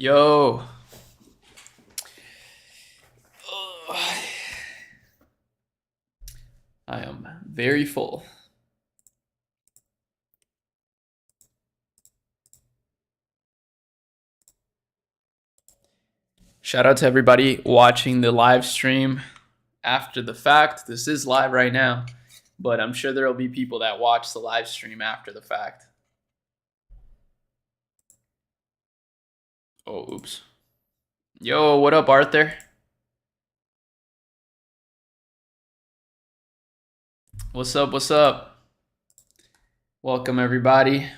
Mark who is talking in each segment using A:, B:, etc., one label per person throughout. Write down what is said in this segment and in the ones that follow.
A: Yo. I am very full. Shout out to everybody watching the live stream after the fact. This is live right now, but I'm sure there will be people that watch the live stream after the fact. Oh, oops. Yo, what up, Arthur? What's up? What's up? Welcome, everybody.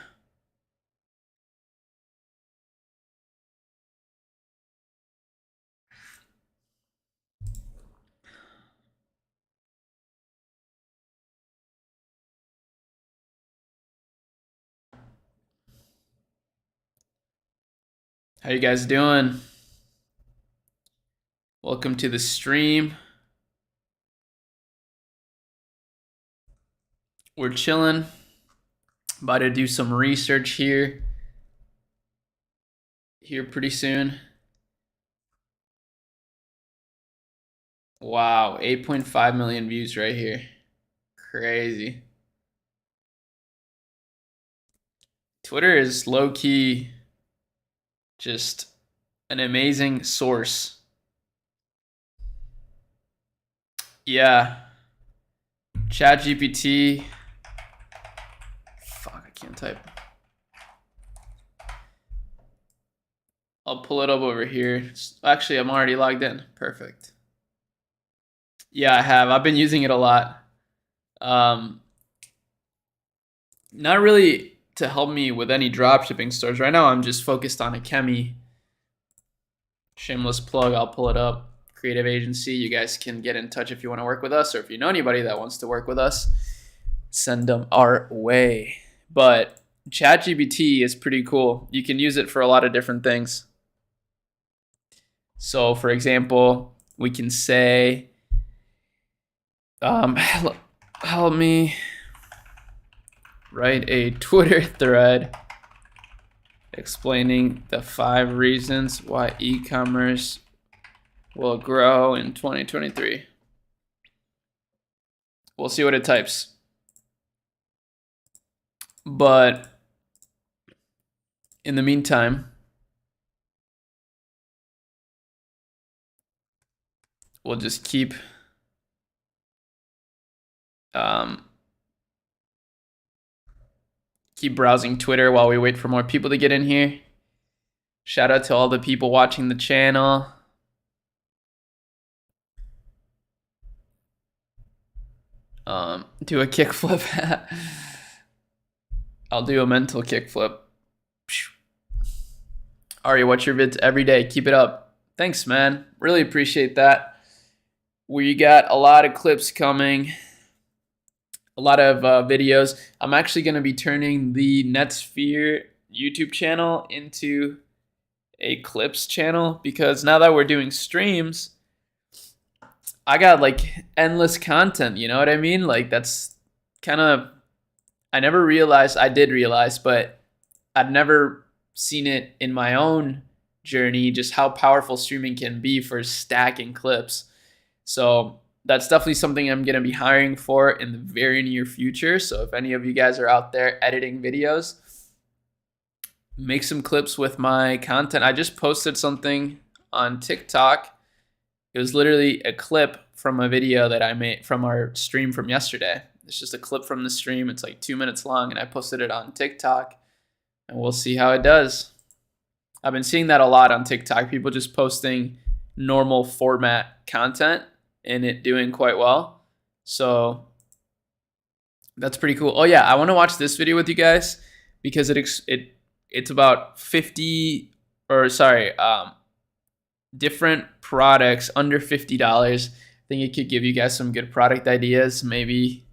A: How you guys doing? Welcome to the stream. We're chilling. About to do some research here pretty soon. Wow, 8.5 million views right here. Crazy. Twitter is low-key just an amazing source. Yeah. ChatGPT. Fuck, I can't type. I'll pull it up over here. Actually, I'm already logged in. Perfect. Yeah, I have. I've been using it a lot. Not really to help me with any dropshipping stores. Right now, I'm just focused on Achemy. Shameless plug, I'll pull it up. Creative agency. You guys can get in touch if you want to work with us, or if you know anybody that wants to work with us, send them our way. But ChatGPT is pretty cool. You can use it for a lot of different things. So, for example, we can say, help me write a Twitter thread explaining the 5 reasons why e-commerce will grow in 2023. We'll see what it types. But in the meantime, we'll just keep browsing Twitter while we wait for more people to get in here. Shout out to all the people watching the channel. Do a kickflip. I'll do a mental kickflip. Ari, watch your vids every day. Keep it up. Thanks, man. Really appreciate that. We got a lot of clips coming. A lot of videos. I'm actually going to be turning the Netsphere YouTube channel into a clips channel, because now that we're doing streams, I got like endless content, you know what I mean? Like, that's kind of, I did realize, but I'd never seen it in my own journey, just how powerful streaming can be for stacking clips. So that's definitely something I'm going to be hiring for in the very near future. So if any of you guys are out there editing videos, make some clips with my content. I just posted something on TikTok. It was literally a clip from a video that I made from our stream from yesterday. It's just a clip from the stream. It's like 2 minutes long, and I posted it on TikTok, and we'll see how it does. I've been seeing that a lot on TikTok. People just posting normal format content and it doing quite well. So that's pretty cool. Oh yeah, I want to watch this video with you guys because it's about 50 different products under $50. I think it could give you guys some good product ideas. Maybe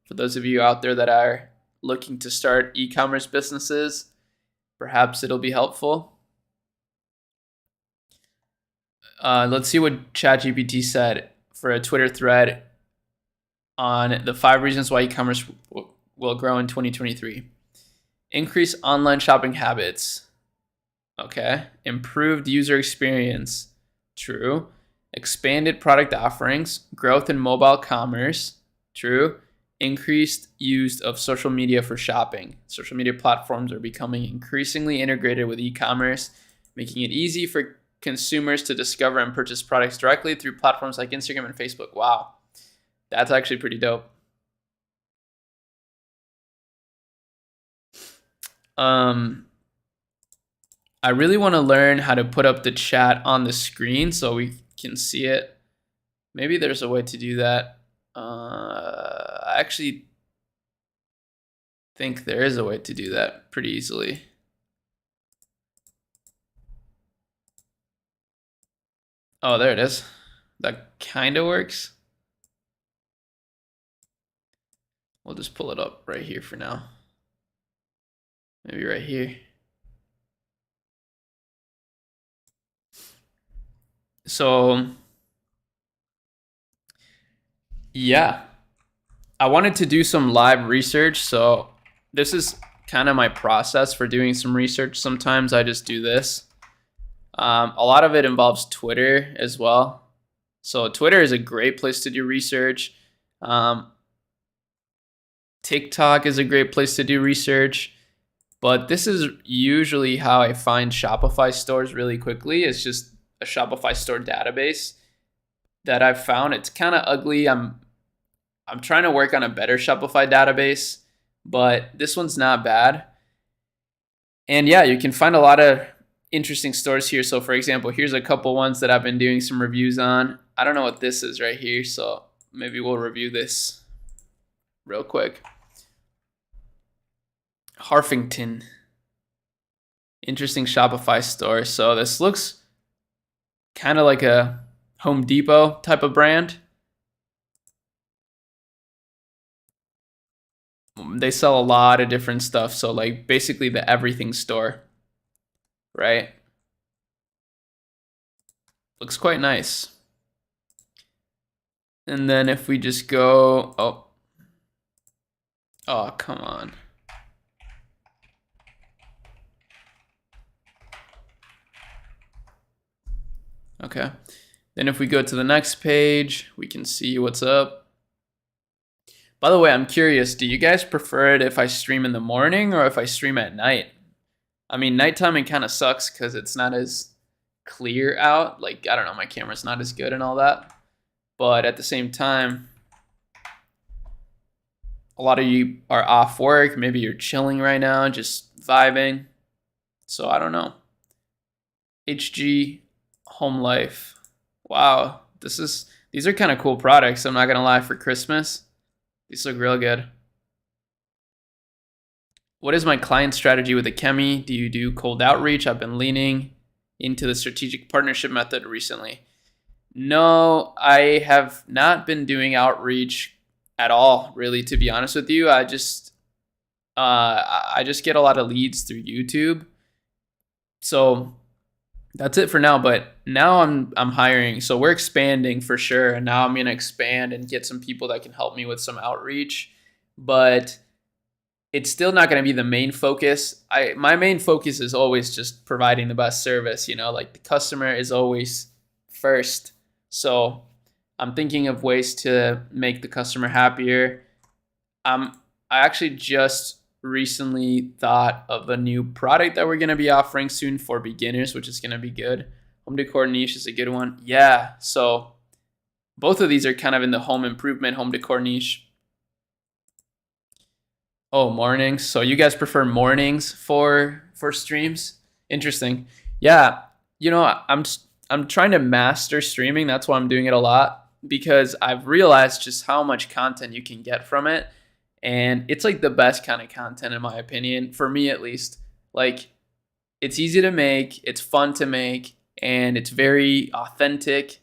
A: for those of you out there that are looking to start e-commerce businesses, perhaps it'll be helpful. Let's see what ChatGPT said for a Twitter thread on the 5 reasons why e-commerce will grow in 2023. Increase online shopping habits. Okay. Improved user experience. True. Expanded product offerings. Growth in mobile commerce. True. Increased use of social media for shopping. Social media platforms are becoming increasingly integrated with e-commerce, making it easy for consumers to discover and purchase products directly through platforms like Instagram and Facebook. Wow. That's actually pretty dope. I really want to learn how to put up the chat on the screen so we can see it. Maybe there's a way to do that. I actually think there is a way to do that pretty easily. Oh, there it is. That kind of works. We'll just pull it up right here for now. Maybe right here. So, yeah, I wanted to do some live research. So this is kind of my process for doing some research. Sometimes I just do this. A lot of it involves Twitter as well. So Twitter is a great place to do research. TikTok is a great place to do research. But this is usually how I find Shopify stores really quickly. It's just a Shopify store database that I've found. It's kind of ugly. I'm trying to work on a better Shopify database, but this one's not bad. And yeah, you can find a lot of interesting stores here. So for example, here's a couple ones that I've been doing some reviews on. I don't know what this is right here, so maybe we'll review this real quick. Harfington. Interesting Shopify store. So this looks kind of like a Home Depot type of brand. They sell a lot of different stuff. So like basically the everything store, right? Looks quite nice. And then if we just go, oh, come on. Okay. Then if we go to the next page, we can see what's up. By the way, I'm curious, do you guys prefer it if I stream in the morning or if I stream at night? I mean, nighttiming kind of sucks because it's not as clear out. Like, I don't know, my camera's not as good and all that. But at the same time, a lot of you are off work. Maybe you're chilling right now, just vibing. So I don't know. HG Home Life. Wow, these are kind of cool products. I'm not gonna lie, for Christmas. These look real good. What is my client strategy with Achemy? Do you do cold outreach? I've been leaning into the strategic partnership method recently. No, I have not been doing outreach at all, really, to be honest with you. I just get a lot of leads through YouTube. So that's it for now, but now I'm hiring. So we're expanding for sure. And now I'm going to expand and get some people that can help me with some outreach, but it's still not going to be the main focus. My main focus is always just providing the best service, like the customer is always first. So I'm thinking of ways to make the customer happier. I actually just recently thought of a new product that we're going to be offering soon for beginners, which is going to be good. Home decor niche is a good one. Yeah, so both of these are kind of in the home improvement, home decor niche. Oh, mornings. So you guys prefer mornings for streams? Interesting. Yeah, I'm trying to master streaming. That's why I'm doing it a lot, because I've realized just how much content you can get from it. And it's like the best kind of content, in my opinion, for me at least. Like, it's easy to make, it's fun to make, and it's very authentic.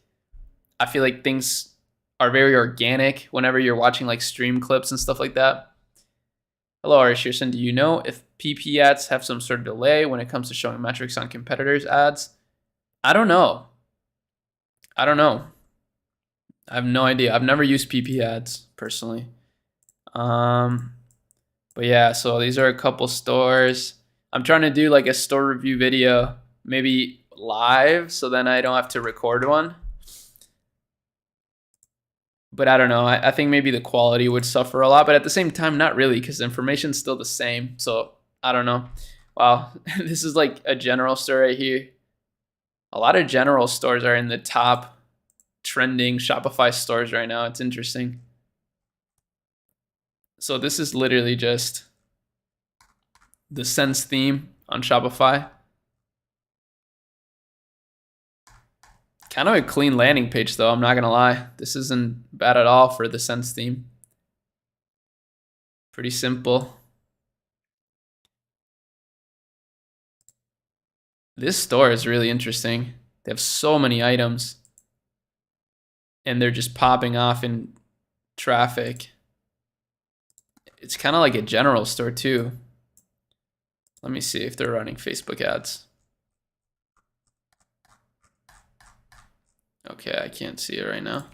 A: I feel like things are very organic whenever you're watching like stream clips and stuff like that. Hello, Ari Shearson. Do you know if PP ads have some sort of delay when it comes to showing metrics on competitors' ads? I don't know. I have no idea. I've never used PP ads personally. But yeah, so these are a couple stores. I'm trying to do like a store review video maybe live, so then I don't have to record one. But I don't know. I think maybe the quality would suffer a lot, but at the same time, not really, because the information's still the same. So I don't know. Wow, this is like a general store right here. A lot of general stores are in the top trending Shopify stores right now. It's interesting. So this is literally just the Sense theme on Shopify. Kind of a clean landing page though, I'm not gonna lie. This isn't bad at all for the Sense theme. Pretty simple. This store is really interesting. They have so many items and they're just popping off in traffic. It's kind of like a general store too. Let me see if they're running Facebook ads. Okay, I can't see it right now.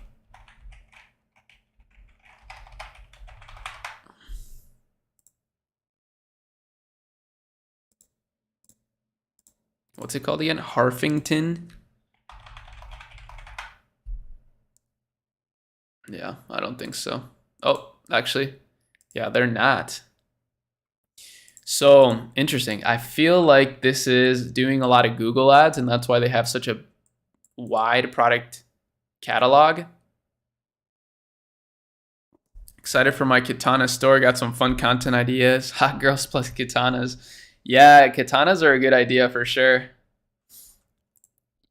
A: What's it called again? Harfington? Yeah, I don't think so. Oh, actually, yeah, they're not. So interesting. I feel like this is doing a lot of Google ads, and that's why they have such a wide product catalog. Excited for my katana store. Got some fun content ideas. Hot girls plus katanas. Yeah, katanas are a good idea for sure.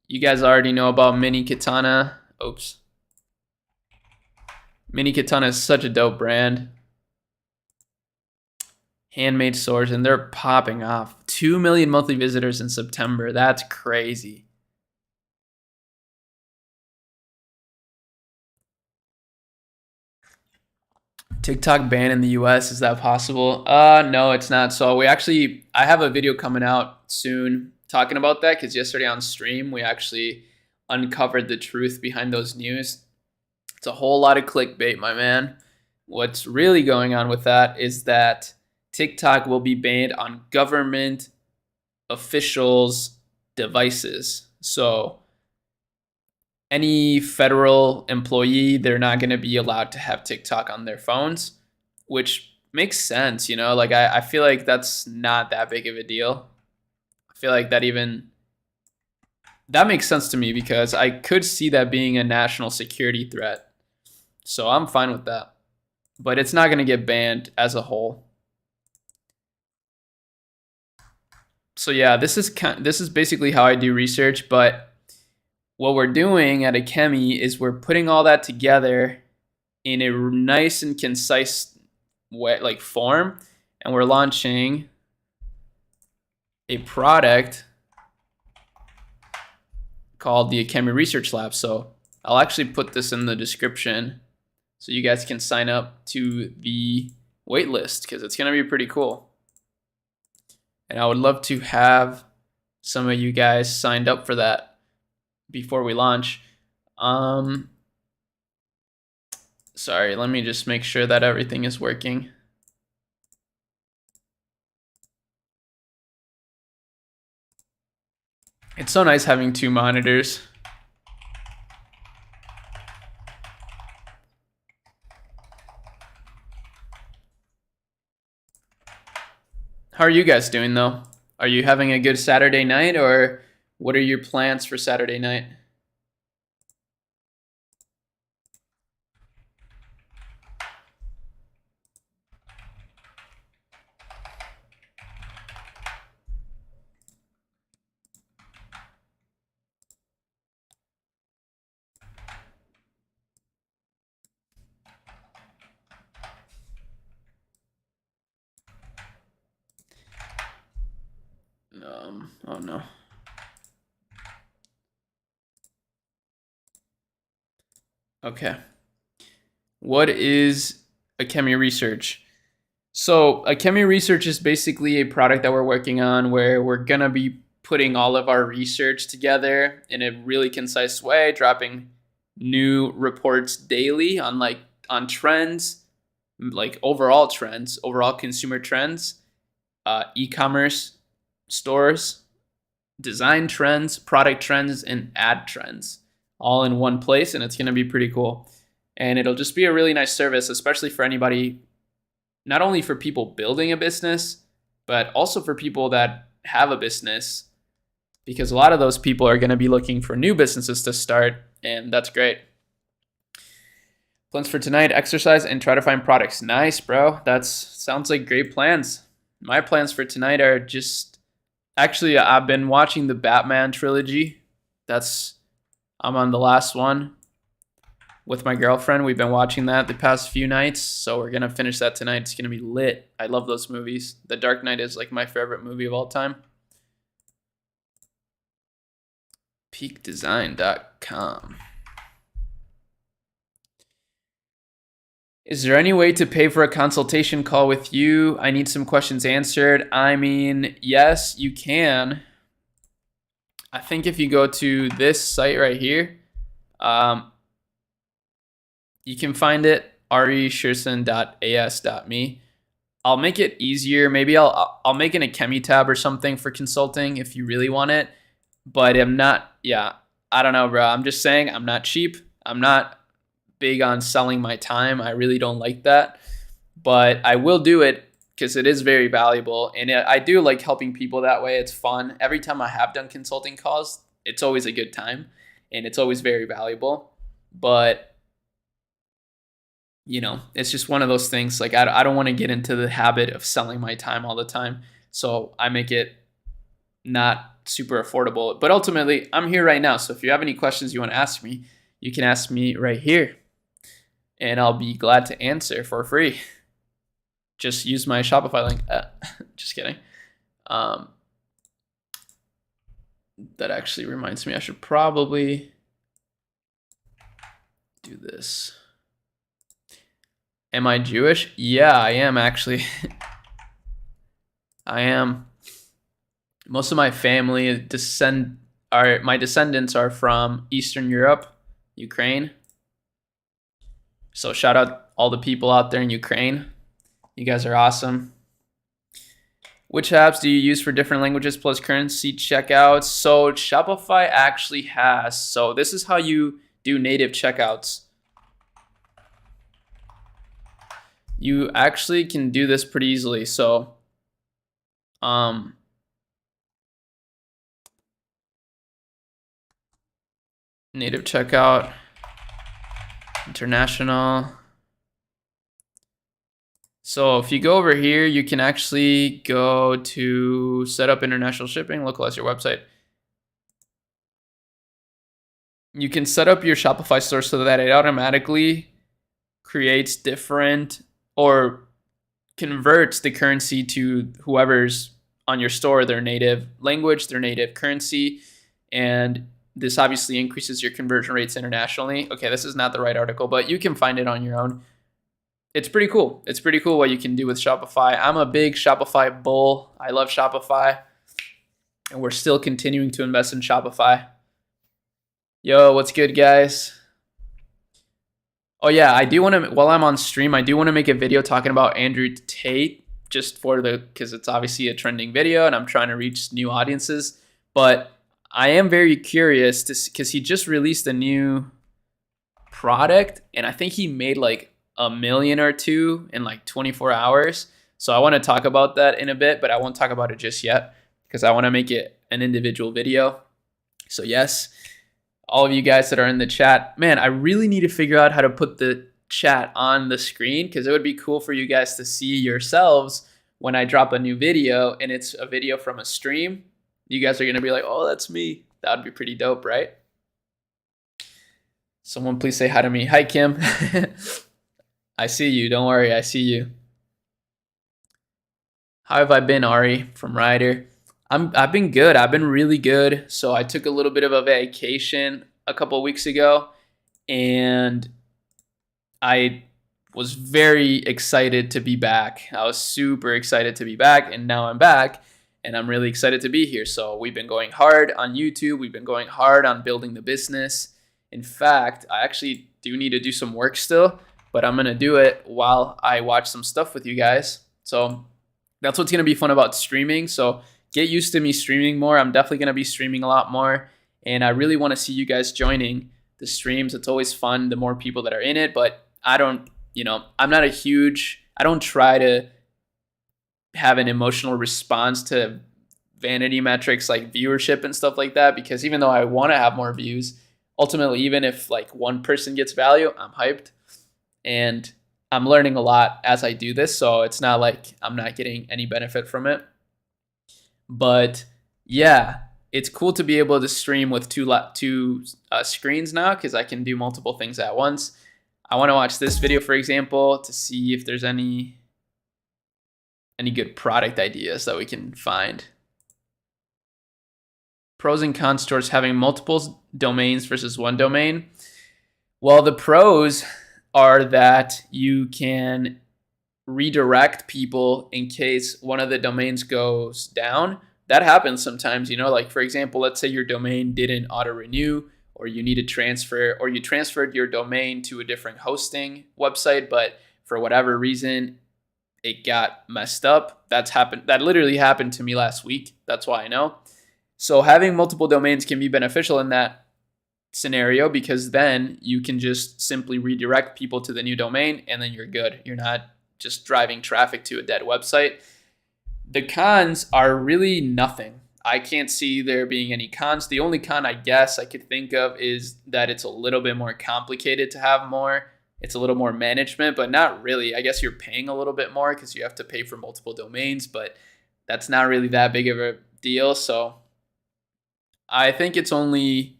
A: You guys already know about Mini Katana. Oops. Mini Katana is such a dope brand. Handmade swords, and they're popping off. 2 million monthly visitors in September. That's crazy. TikTok ban in the US, is that possible? No, it's not. So I have a video coming out soon talking about that, because yesterday on stream we actually uncovered the truth behind those news. It's a whole lot of clickbait, my man. What's really going on with that is that TikTok will be banned on government officials' devices. So any federal employee, they're not going to be allowed to have TikTok on their phones, which makes sense, you know? Like I feel like that's not that big of a deal. I feel like that makes sense to me, because I could see that being a national security threat. So I'm fine with that. But it's not going to get banned as a whole. So yeah, this is basically how I do research, but what we're doing at Achemy is we're putting all that together in a nice and concise way, like form, and we're launching a product called the Achemy Research Lab. So I'll actually put this in the description so you guys can sign up to the waitlist, because it's going to be pretty cool. And I would love to have some of you guys signed up for that before we launch. Sorry, let me just make sure that everything is working. It's so nice having two monitors. How are you guys doing though? Are you having a good Saturday night, or what are your plans for Saturday night? Oh no. Okay. What is Achemy Research? So Achemy Research is basically a product that we're working on where we're gonna be putting all of our research together in a really concise way, dropping new reports daily on trends, like overall trends, overall consumer trends, e-commerce stores, design trends, product trends, and ad trends all in one place, and it's going to be pretty cool. And it'll just be a really nice service, especially for anybody, not only for people building a business, but also for people that have a business, because a lot of those people are going to be looking for new businesses to start, and that's great. Plans for tonight: exercise and try to find products. Nice, bro. That sounds like great plans. My plans for tonight are just, actually, I've been watching the Batman trilogy. I'm on the last one with my girlfriend. We've been watching that the past few nights, so we're going to finish that tonight. It's going to be lit. I love those movies. The Dark Knight is like my favorite movie of all time. peakdesign.com. Is there any way to pay for a consultation call with you? I need some questions answered. I mean, yes, you can. I think if you go to this site right here, you can find it, resherson.as.me. I'll make it easier. Maybe I'll make an Achemy tab or something for consulting if you really want it. But I'm not, I don't know, bro. I'm just saying I'm not cheap. I'm not big on selling my time. I really don't like that. But I will do it because it is very valuable. And I do like helping people that way. It's fun. Every time I have done consulting calls, it's always a good time. And it's always very valuable. But, it's just one of those things. Like, I don't want to get into the habit of selling my time all the time. So I make it not super affordable. But ultimately, I'm here right now. So if you have any questions you want to ask me, you can ask me right here. And I'll be glad to answer for free. Just use my Shopify link. Just kidding. That actually reminds me, I should probably do this. Am I Jewish? Yeah, I am actually. I am. Most of my family my descendants are from Eastern Europe, Ukraine. So shout out all the people out there in Ukraine. You guys are awesome. Which apps do you use for different languages plus currency checkouts? So Shopify actually has, so this is how you do native checkouts. You actually can do this pretty easily. So, native checkout, international. So if you go over here, you can actually go to set up international shipping, localize your website. You can set up your Shopify store so that it automatically creates different or converts the currency to whoever's on your store, their native language, their native currency. And this obviously increases your conversion rates internationally. Okay, this is not the right article, but you can find it on your own. It's pretty cool. It's pretty cool what you can do with Shopify. I'm a big Shopify bull. I love Shopify. And we're still continuing to invest in Shopify. Yo, what's good, guys? Oh yeah, I do want to, while I'm on stream, I do want to make a video talking about Andrew Tate, just because it's obviously a trending video and I'm trying to reach new audiences. But I am very curious because he just released a new product and I think he made like $1 million or $2 million in like 24 hours. So I want to talk about that in a bit, but I won't talk about it just yet because I want to make it an individual video. So yes, all of you guys that are in the chat, man, I really need to figure out how to put the chat on the screen because it would be cool for you guys to see yourselves when I drop a new video and it's a video from a stream. You guys are going to be like, oh, that's me. That would be pretty dope, right? Someone please say hi to me. Hi, Kim. I see you. Don't worry. I see you. How have I been, Ari from Ryder? I've been good. I've been really good. So I took a little bit of a vacation a couple of weeks ago and I was very excited to be back. I was super excited to be back and now I'm back and I'm really excited to be here. So we've been going hard on YouTube. We've been going hard on building the business. In fact, I actually do need to do some work still, but I'm going to do it while I watch some stuff with you guys. So that's what's going to be fun about streaming. So get used to me streaming more. I'm definitely going to be streaming a lot more. And I really want to see you guys joining the streams. It's always fun, the more people that are in it. But I don't, I'm not I don't try to have an emotional response to vanity metrics like viewership and stuff like that, because even though I want to have more views, ultimately, even if like one person gets value, I'm hyped. And I'm learning a lot as I do this, so it's not like I'm not getting any benefit from it. But yeah, it's cool to be able to stream with two screens now, because I can do multiple things at once. I want to watch this video, for example, to see if there's any good product ideas that we can find. Pros and cons towards having multiple domains versus one domain. Well, the pros are that you can redirect people in case one of the domains goes down. That happens sometimes, like for example, let's say your domain didn't auto renew, or you need to transfer, or you transferred your domain to a different hosting website, but for whatever reason, it got messed up. That literally happened to me last week. That's why I know. So having multiple domains can be beneficial in that scenario, because then you can just simply redirect people to the new domain and then you're good. You're not just driving traffic to a dead website. The cons are really nothing. I can't see there being any cons. The only con I guess I could think of is that it's a little bit more complicated to have more. It's a little more management, but not really. I guess you're paying a little bit more because you have to pay for multiple domains, but that's not really that big of a deal. So I think it's only,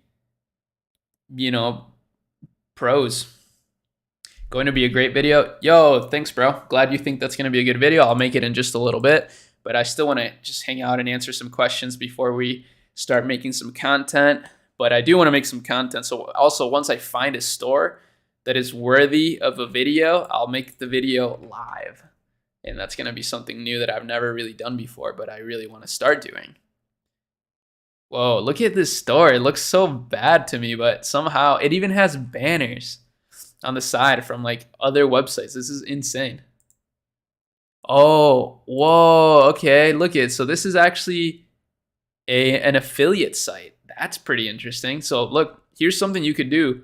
A: pros. Going to be a great video. Yo, thanks, bro. Glad you think that's going to be a good video. I'll make it in just a little bit, but I still want to just hang out and answer some questions before we start making some content. But I do want to make some content. So also, once I find a store that is worthy of a video, I'll make the video live. And that's going to be something new that I've never really done before, but I really want to start doing. Whoa, look at this store. It looks so bad to me, but somehow it even has banners on the side from like other websites. This is insane. Oh, whoa, okay, look it. So this is actually an affiliate site. That's pretty interesting. So look, here's something you could do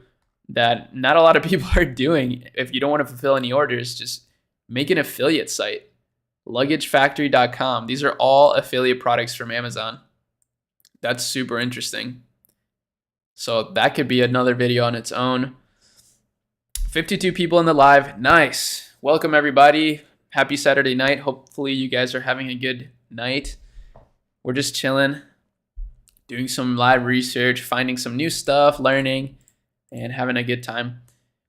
A: that not a lot of people are doing. If you don't want to fulfill any orders, just make an affiliate site. Luggagefactory.com. These are all affiliate products from Amazon. That's super interesting. So that could be another video on its own. 52 people in the live. Nice. Welcome, everybody. Happy Saturday night. Hopefully you guys are having a good night. We're just chilling, doing some live research, finding some new stuff, learning, and having a good time.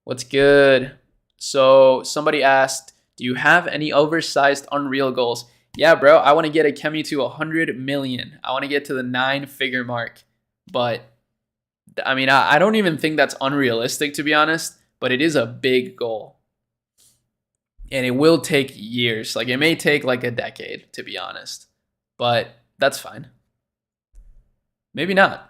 A: What's good? So somebody asked, do you have any oversized Unreal goals? Yeah, bro, I want to get Achemy to 100 million. I want to get to the 9-figure mark. But I mean, I don't even think that's unrealistic, to be honest, but it is a big goal. And it will take years. Like, it may take like a decade, to be honest, but that's fine. Maybe not.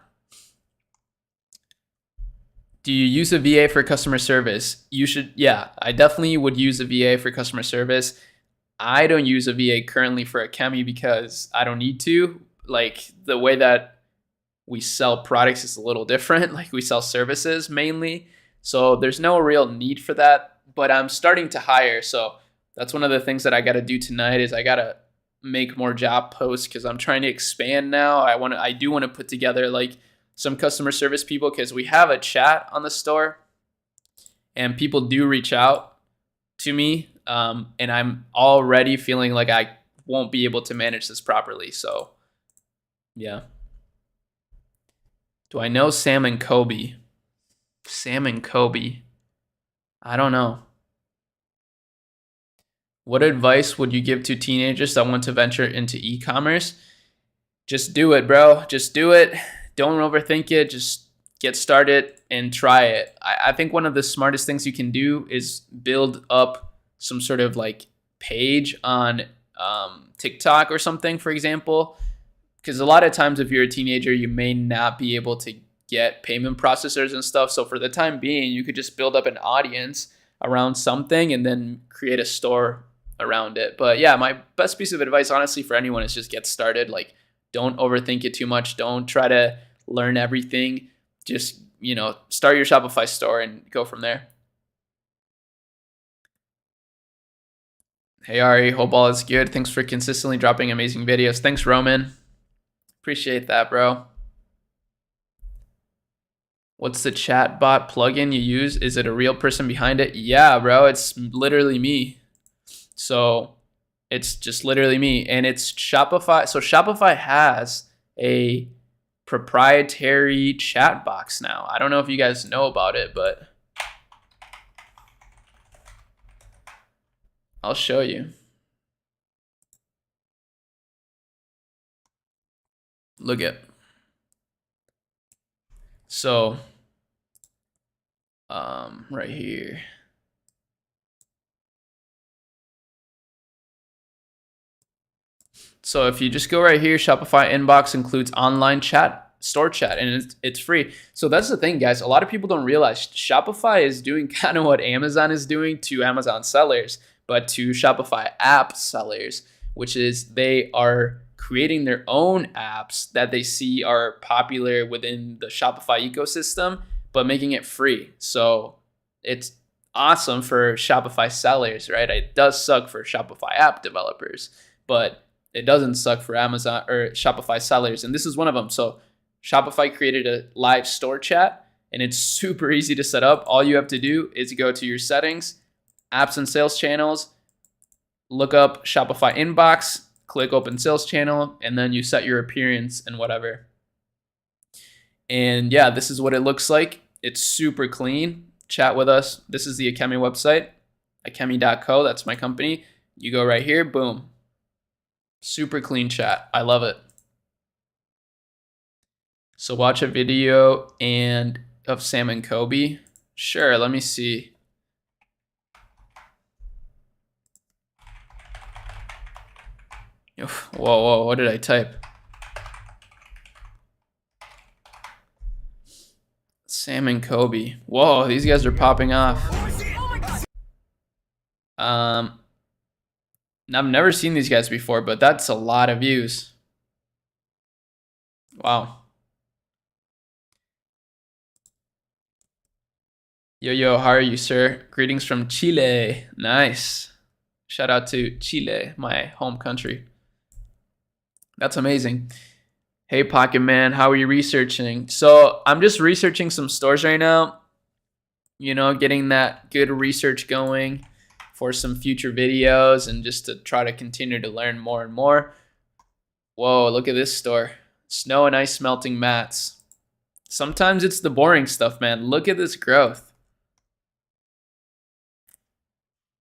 A: Do you use a VA for customer service? You should. Yeah, I definitely would use a VA for customer service. I don't use a VA currently for Achemy because I don't need to. Like, the way that we sell products is a little different. Like, we sell services mainly. So there's no real need for that, but I'm starting to hire. So that's one of the things that I got to do tonight is I got to make more job posts because I'm trying to expand now. I do want to put together like some customer service people because we have a chat on the store and people do reach out to me. And I'm already feeling like I won't be able to manage this properly. So yeah. Do I know Sam and Kobe? Sam and Kobe. I don't know. What advice would you give to teenagers that want to venture into e-commerce? Just do it, bro. Just do it. Don't overthink it. Just get started and try it. I think one of the smartest things you can do is build up some sort of like page on TikTok or something, for example. Because a lot of times if you're a teenager, you may not be able to get payment processors and stuff. So for the time being, you could just build up an audience around something and then create a store around it. But yeah, my best piece of advice, honestly, for anyone is just get started. Like, Don't overthink it too much. Don't try to learn everything. Just, start your Shopify store and go from there. Hey Ari, hope all is good. Thanks for consistently dropping amazing videos. Thanks, Roman. Appreciate that, bro. What's the chat bot plugin you use? Is it a real person behind it? Yeah, bro, it's literally me. So it's just literally me, and it's Shopify. So Shopify has a proprietary chat box now. I don't know if you guys know about it, but I'll show you. Look at. So right here. So if you just go right here, Shopify inbox includes online chat, store chat, and it's free. So that's the thing, guys. A lot of people don't realize Shopify is doing kind of what Amazon is doing to Amazon sellers, but to Shopify app sellers, which is they are creating their own apps that they see are popular within the Shopify ecosystem, but making it free. So it's awesome for Shopify sellers, right? It does suck for Shopify app developers, but it doesn't suck for Amazon or Shopify sellers. And this is one of them. So Shopify created a live store chat, and it's super easy to set up. All you have to do is go to your settings, apps and sales channels, look up Shopify inbox, click open sales channel, and then you set your appearance and whatever. And yeah, this is what it looks like. It's super clean. Chat with us. This is the Achemy website, achemy.co. That's my company. You go right here, boom. Super clean chat. I love it. So watch a video and of Sam and Kobe. Sure, let me see. Whoa, what did I type? Sam and Kobe. Whoa, these guys are popping off. I've never seen these guys before, but that's a lot of views. Wow. Yo, how are you, sir? Greetings from Chile. Nice. Shout out to Chile, my home country. That's amazing. Hey, Pocket Man, how are you researching? So I'm just researching some stores right now. Getting that good research going for some future videos and just to try to continue to learn more and more. Whoa, look at this store. Snow and ice melting mats. Sometimes it's the boring stuff, man. Look at this growth.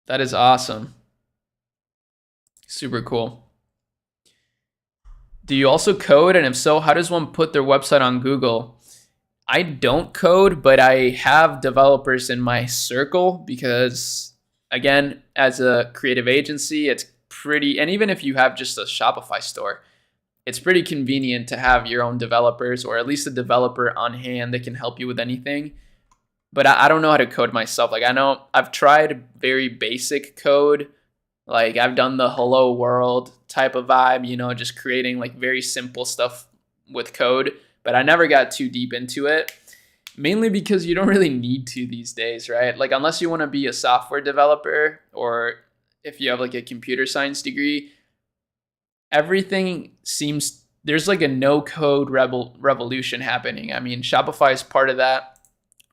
A: That is awesome. Super cool. Do you also code? And if so, how does one put their website on Google? I don't code, but I have developers in my circle because, again, as a creative agency, it's pretty, and even if you have just a Shopify store, it's pretty convenient to have your own developers or at least a developer on hand that can help you with anything. But I don't know how to code myself. Like, I know I've tried very basic code. Like, I've done the hello world type of vibe, just creating like very simple stuff with code, but I never got too deep into it, mainly because you don't really need to these days, right? Like, unless you want to be a software developer or if you have like a computer science degree, everything seems, there's like a no code revolution happening. I mean, Shopify is part of that.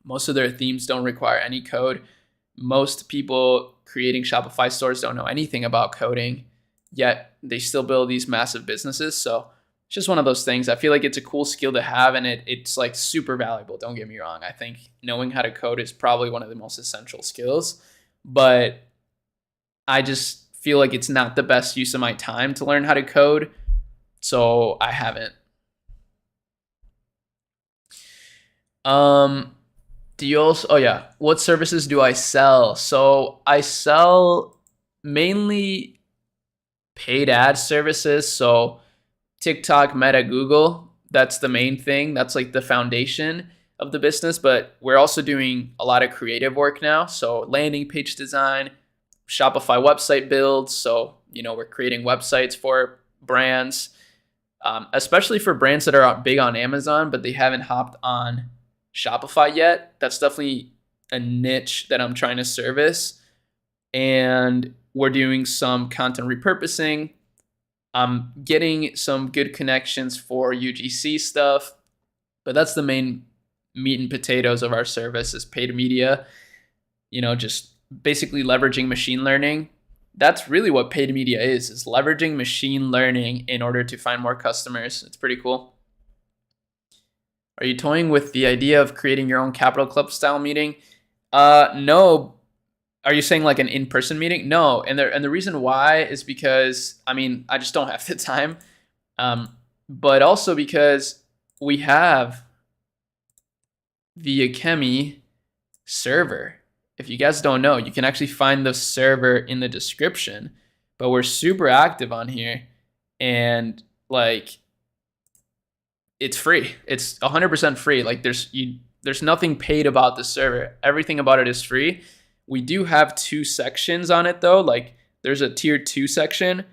A: Most of their themes don't require any code. Most people creating Shopify stores don't know anything about coding, yet they still build these massive businesses. So it's just one of those things. I feel like it's a cool skill to have, and it's like super valuable. Don't get me wrong. I think knowing how to code is probably one of the most essential skills, but I just feel like it's not the best use of my time to learn how to code. So I haven't. Do you also, oh yeah, what services do I sell? So I sell mainly paid ad services. So TikTok, Meta, Google, that's the main thing. That's like the foundation of the business, but we're also doing a lot of creative work now. So landing page design, Shopify website builds. So, we're creating websites for brands. especially for brands that are big on Amazon, but they haven't hopped on Shopify yet. That's definitely a niche that I'm trying to service. And we're doing some content repurposing. I'm getting some good connections for UGC stuff, but that's the main meat and potatoes of our service is paid media, just basically leveraging machine learning. That's really what paid media is leveraging machine learning in order to find more customers. It's pretty cool. Are you toying with the idea of creating your own Capital Club style meeting? No. Are you saying like an in-person meeting? No. And the reason why is because, I just don't have the time. But also because we have the Achemy server. If you guys don't know, you can actually find the server in the description, but we're super active on here, and like it's free. It's 100% free. Like there's nothing paid about the server. Everything about it is free. We do have 2 sections on it though. Like there's a tier 2 section,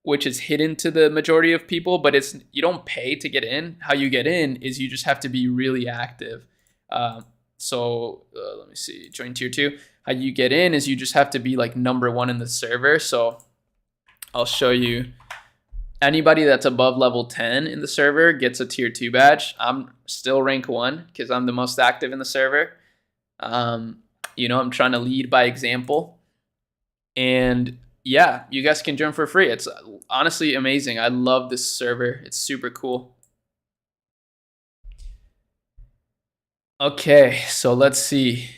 A: which is hidden to the majority of people, but you don't pay to get in. How you get in is you just have to be really active. Let me see, join tier 2. How you get in is you just have to be like number 1 in the server. So I'll show you. Anybody that's above level 10 in the server gets a tier 2 badge. I'm still rank 1 because I'm the most active in the server. I'm trying to lead by example. And yeah, you guys can join for free. It's honestly amazing. I love this server. It's super cool. Okay, so let's see.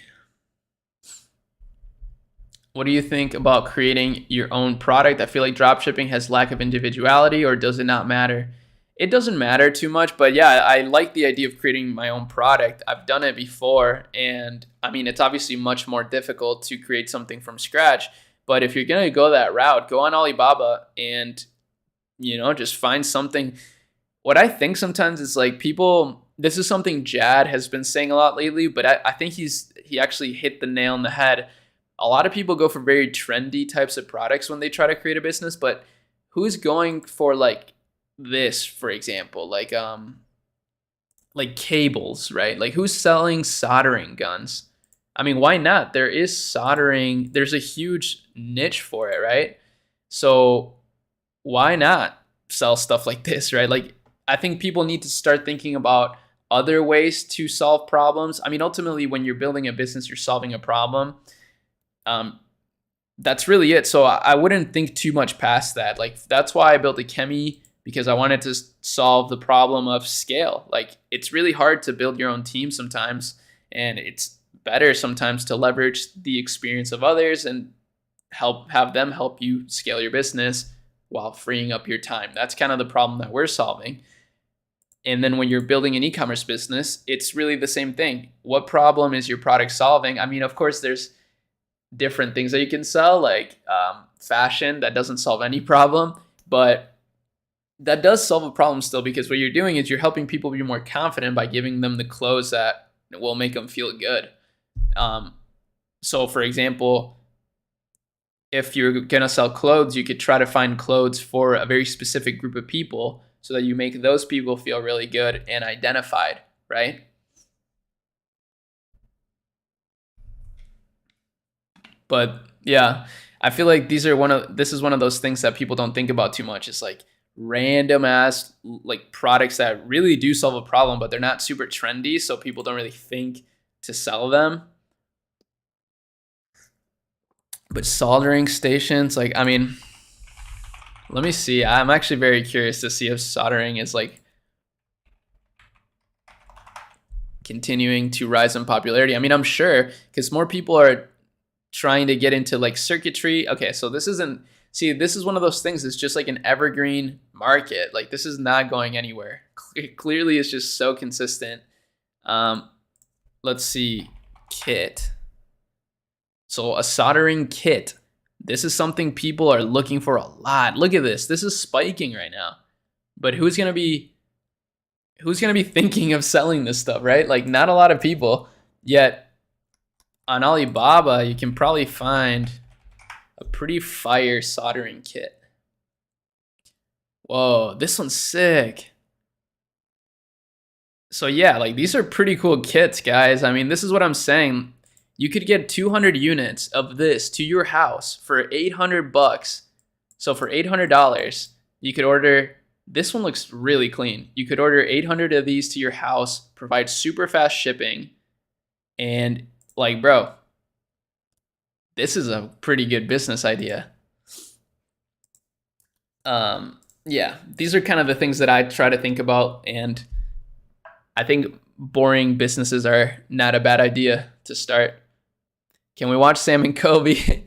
A: What do you think about creating your own product? I feel like dropshipping has lack of individuality, or does it not matter? It doesn't matter too much, but yeah, I like the idea of creating my own product. I've done it before, and it's obviously much more difficult to create something from scratch. But if you're gonna go that route, go on Alibaba and just find something. What I think sometimes is like people. This is something Jad has been saying a lot lately, but I think he actually hit the nail on the head. A lot of people go for very trendy types of products when they try to create a business, but who's going for like this, for example, like cables, right? Like who's selling soldering guns? Why not? There is soldering. There's a huge niche for it, right? So why not sell stuff like this, right? Like I think people need to start thinking about other ways to solve problems. Ultimately, when you're building a business, you're solving a problem. That's really it. So I wouldn't think too much past that. Like that's why I built Achemy, because I wanted to solve the problem of scale. Like it's really hard to build your own team sometimes, and it's better sometimes to leverage the experience of others and have them help you scale your business while freeing up your time. That's kind of the problem that we're solving. And then when you're building an e-commerce business, it's really the same thing. What problem is your product solving? Of course, there's different things that you can sell, like fashion. That doesn't solve any problem, but that does solve a problem still, because what you're doing is you're helping people be more confident by giving them the clothes that will make them feel good. So for example, if you're going to sell clothes, you could try to find clothes for a very specific group of people, so that you make those people feel really good and identified, right? But yeah, I feel like this is one of those things that people don't think about too much. It's like random ass like products that really do solve a problem, but they're not super trendy, so people don't really think to sell them. But soldering stations, like let me see. I'm actually very curious to see if soldering is like continuing to rise in popularity. I'm sure, because more people are trying to get into like circuitry. Okay, so this is one of those things. It's just like an evergreen market. Like this is not going anywhere. Clearly, it's just so consistent. Let's see, kit. So a soldering kit. This is something people are looking for a lot. Look at this. This is spiking right now. But who's gonna be thinking of selling this stuff, right? Like not a lot of people. Yet on Alibaba, you can probably find a pretty fire soldering kit. Whoa, this one's sick. So yeah, like these are pretty cool kits, guys. I mean, this is what I'm saying. You could get 200 units of this to your house for 800 bucks. So for $800, you could order, this one looks really clean. You could order 800 of these to your house, provide super fast shipping, and like, bro, this is a pretty good business idea. Yeah, these are kind of the things that I try to think about, and I think boring businesses are not a bad idea to start. Can we watch Sam and Kobe?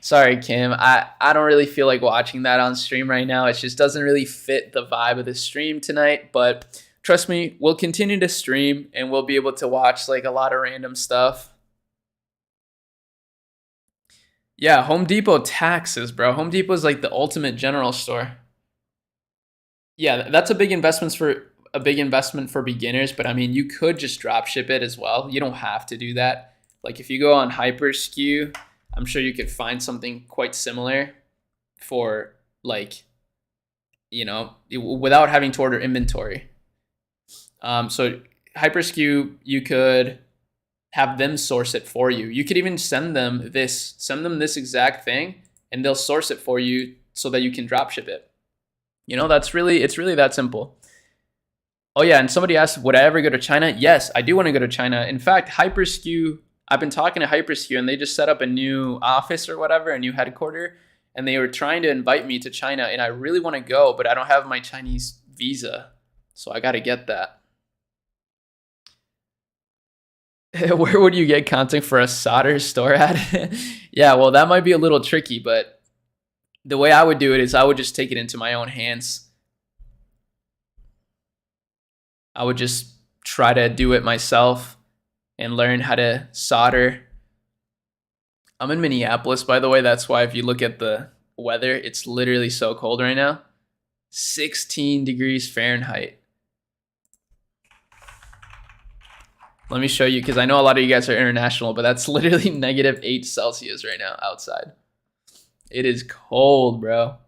A: Sorry, Kim. I don't really feel like watching that on stream right now. It just doesn't really fit the vibe of the stream tonight. But trust me, we'll continue to stream and we'll be able to watch like a lot of random stuff. Yeah, Home Depot taxes, bro. Home Depot is like the ultimate general store. Yeah, that's a big investment for beginners, but I mean, you could just drop ship it as well. You don't have to do that. Like if you go on Hyperskew, I'm sure you could find something quite similar for like, without having to order inventory. So Hyperskew, you could have them source it for you. You could even send them this exact thing, and they'll source it for you so that you can drop ship it. It's really that simple. Oh yeah, and somebody asked, would I ever go to China? Yes, I do want to go to China. In fact, Hyperskew, I've been talking to Hyperskew, and they just set up a new office or whatever, a new headquarter, and they were trying to invite me to China, and I really want to go, but I don't have my Chinese visa, so I got to get that. Where would you get content for a solder store ad? Yeah, well, that might be a little tricky, but the way I would do it is I would just take it into my own hands. I would just try to do it myself and learn how to solder. I'm in Minneapolis, by the way. That's why if you look at the weather, it's literally so cold right now. 16 degrees Fahrenheit. Let me show you, because I know a lot of you guys are international, but that's literally -8 Celsius right now outside. It is cold, bro.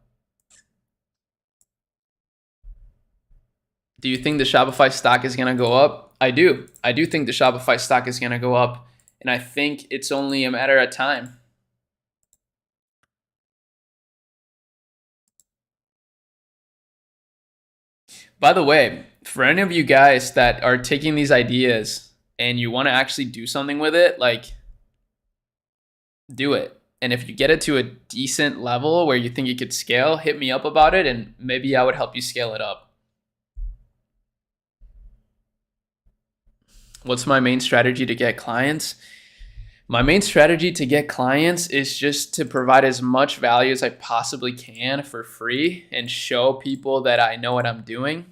A: Do you think the Shopify stock is going to go up? I do. I do think the Shopify stock is going to go up, and I think it's only a matter of time. By the way, for any of you guys that are taking these ideas and you want to actually do something with it, like, do it. And if you get it to a decent level where you think you could scale, hit me up about it, and maybe I would help you scale it up. What's my main strategy to get clients? My main strategy to get clients is just to provide as much value as I possibly can for free and show people that I know what I'm doing,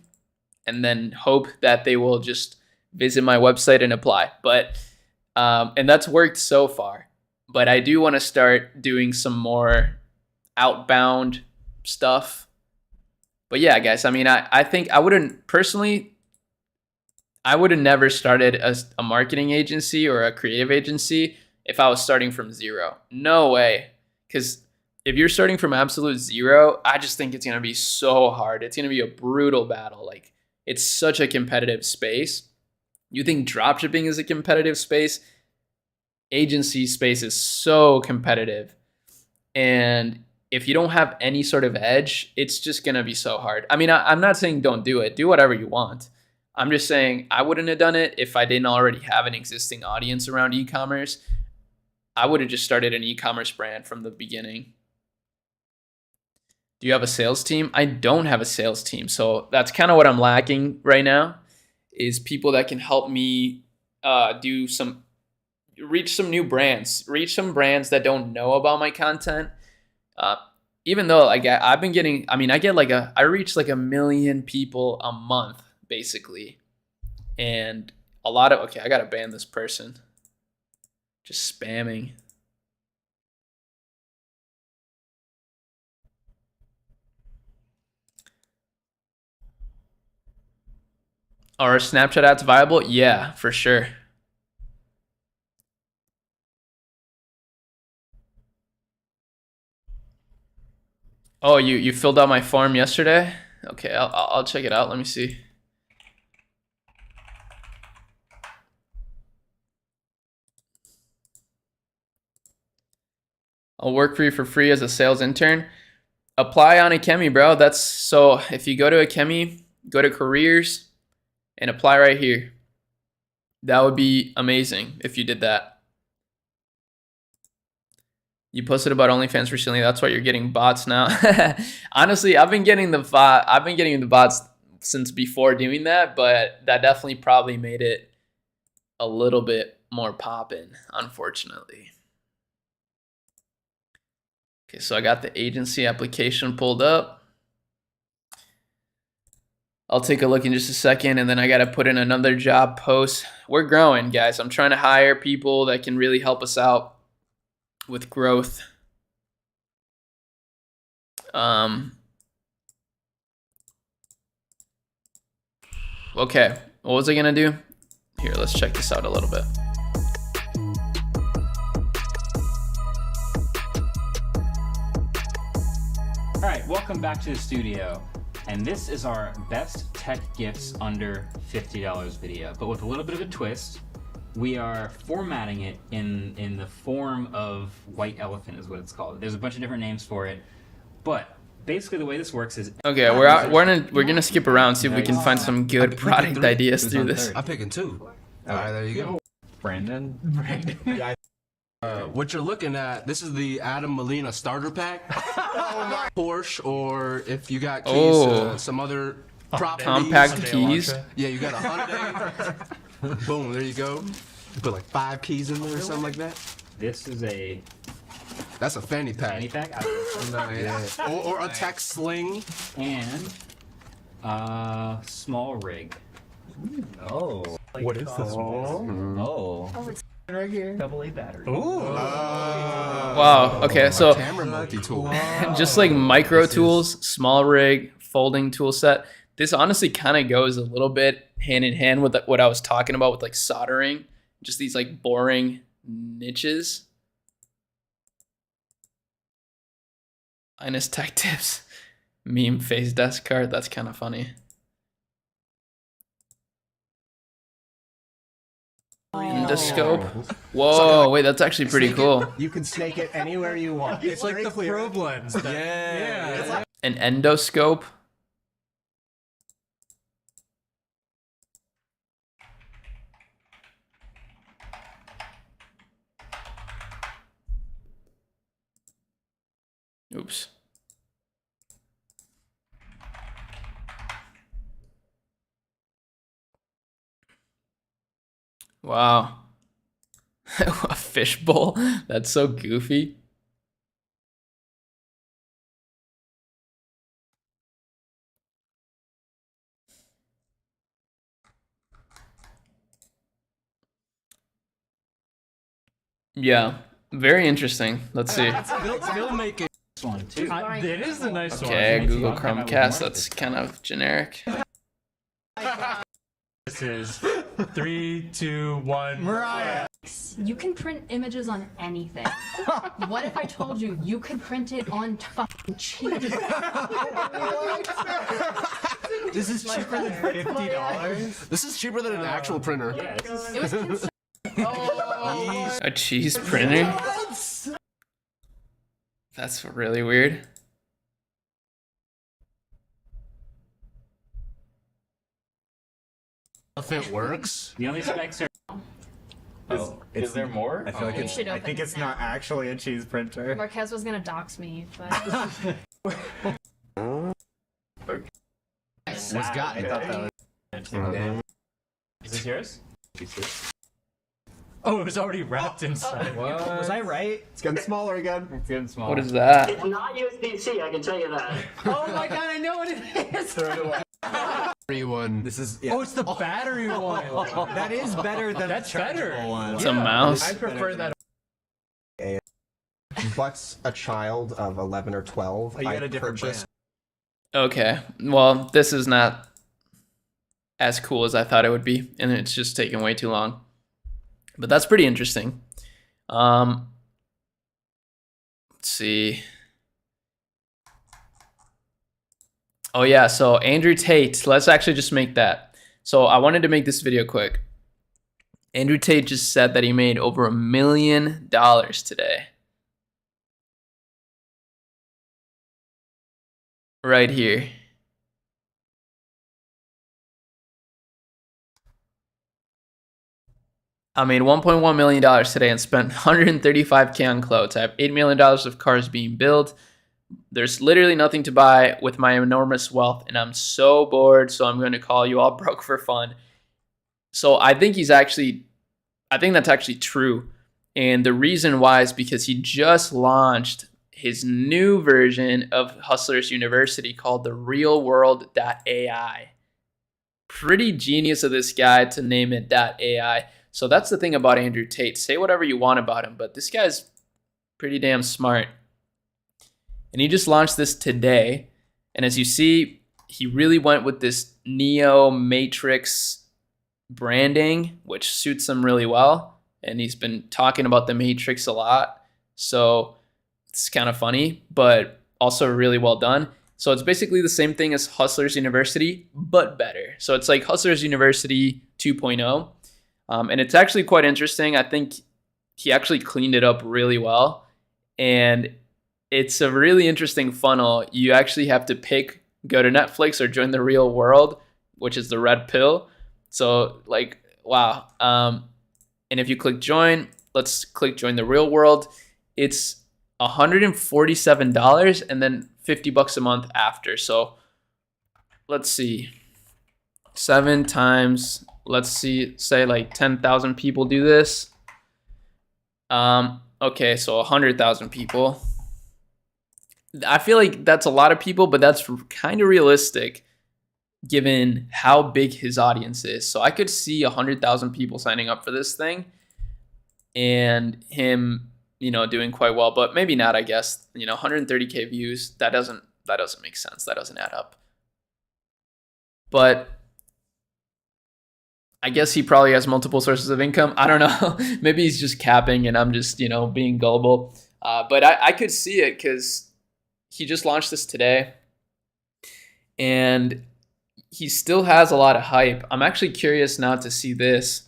A: and then hope that they will just visit my website and apply. And that's worked so far. But I do want to start doing some more outbound stuff. But yeah, guys, I mean, I think I wouldn't personally, I would have never started a marketing agency or a creative agency if I was starting from zero. No way. Because if you're starting from absolute zero, I just think it's going to be so hard. It's going to be a brutal battle. Like, it's such a competitive space. You think dropshipping is a competitive space? Agency space is so competitive. And if you don't have any sort of edge, it's just going to be so hard. I mean, I'm not saying don't do it. Do whatever you want. I'm just saying I wouldn't have done it if I didn't already have an existing audience around e-commerce. I would have just started an e-commerce brand from the beginning. Do you have a sales team? I don't have a sales team. So that's kind of what I'm lacking right now, is people that can help me reach some new brands, reach some brands that don't know about my content. Even though I've been getting, I mean, I reach like 1 million people a month basically. And okay, I got to ban this person. Just spamming. Are Snapchat ads viable? Yeah, for sure. Oh, you filled out my form yesterday? Okay, I'll check it out. Let me see. I'll work for you for free as a sales intern. Apply on Achemy, bro. That's so if you go to Achemy, go to careers and apply right here. That would be amazing if you did that. You posted about OnlyFans recently. That's why you're getting bots now. Honestly, I've been getting the bots since before doing that, but that definitely probably made it a little bit more poppin', unfortunately. Okay, so I got the agency application pulled up. I'll take a look in just a second, and then I got to put in another job post. We're growing, guys. I'm trying to hire people that can really help us out with growth. Okay, what was I gonna do? Here, let's check this out a little bit.
B: All right, welcome back to the studio. And this is our best tech gifts under $50 video, but with a little bit of a twist. We are formatting it in the form of white elephant is what it's called. There's a bunch of different names for it, but basically the way this works is
A: okay, we're gonna skip around, see if we can find some good product ideas through this.
C: I'm picking 2. All right, there you go.
B: Brandon.
C: What you're looking at, this is the Adam Molina starter pack. Porsche, or if you got keys, some other properties.
A: Compact keys.
C: Yeah, you got a Hyundai. Boom, there you go. You put like 5 keys in there or something like that.
B: This is a
C: That's a fanny pack.
B: fanny pack.
C: Yeah. Or a tech sling.
B: And small rig.
D: Oh. What is this one?
B: Oh.
D: It's right here. AA battery.
B: Ooh.
A: Wow. Okay, so
C: Camera multi-tool.
A: just like micro tools, small rig, folding tool set. This honestly kind of goes a little bit hand in hand with what I was talking about with like soldering. Just these like boring niches. Minus tech tips. Meme face desk card. That's kind of funny. Endoscope. Whoa, wait, that's actually pretty cool.
D: You can snake it anywhere you want.
E: It's like the probe lens.
D: Yeah.
A: An endoscope. Oops. Wow. A fishbowl? That's so goofy. Yeah, very interesting. Let's see.
C: They'll make it.
B: This one too.
E: It is a nice one.
A: Okay, Google Chromecast. That's kind of generic.
E: This is 3, 2, 1. Mariah.
F: You can print images on anything. What if I told you you could print it on fucking cheese?
D: This is cheaper than $50.
C: This is cheaper than an actual printer.
B: Yeah, this is
F: It was concerned.
A: A cheese printer? That's really weird.
C: If it works.
B: the only specs are. Oh, is there more?
D: I feel like
F: You should
D: I
F: open
D: think
F: it
D: it's
F: now.
D: not actually a cheese printer.
F: Marquez was gonna dox me, but
D: Was got I thought that was
B: Is this yours?
E: Oh, it was already wrapped inside.
D: Was I right? It's getting smaller again.
B: It's getting small.
A: What is that?
G: It's not USB-C, I can tell you that.
D: Oh my god, I know what it is!
C: One.
D: This is
E: Oh, it's the battery one.
D: that is better than
E: That's
D: the
E: better.
D: chargeable one.
A: It's a mouse.
E: I prefer that.
H: But a child of 11 or 12,
D: Oh, you
H: I
D: got a different
H: purchased
A: Okay, well, this is not as cool as I thought it would be, and it's just taking way too long. But that's pretty interesting. Let's see. Oh yeah, so Andrew Tate, let's actually just make that. So I wanted to make this video quick. Andrew Tate just said that he made over $1 million today. Right here. I made $1.1 million today and spent $135K on clothes. I have $8 million of cars being built. There's literally nothing to buy with my enormous wealth, and I'm so bored, so I'm going to call you all broke for fun. So I think that's actually true. And the reason why is because he just launched his new version of Hustlers University called the realworld.ai. Pretty genius of this guy to name it .ai. So that's the thing about Andrew Tate. Say whatever you want about him, but this guy's pretty damn smart. And he just launched this today. And as you see, he really went with this Neo Matrix branding, which suits him really well. And he's been talking about the Matrix a lot. So it's kind of funny, but also really well done. So it's basically the same thing as Hustlers University, but better. So it's like Hustlers University 2.0. And it's actually quite interesting. I think he actually cleaned it up really well. And it's a really interesting funnel. You actually have to pick, go to Netflix or join the real world, which is the red pill. So like, wow. And if you click join, let's click join the real world. It's $147 and then $50 a month after. So let's see, 7 times, let's see, say like 10,000 people do this. Okay, so 100,000 people. I feel like that's a lot of people, but that's kind of realistic given how big his audience is. So I could see 100,000 people signing up for this thing and him, doing quite well, but maybe not, I guess. 130K views, that doesn't make sense. That doesn't add up. But I guess he probably has multiple sources of income. I don't know. Maybe he's just capping and I'm just, being gullible. But I could see it because he just launched this today and he still has a lot of hype. I'm actually curious now to see this.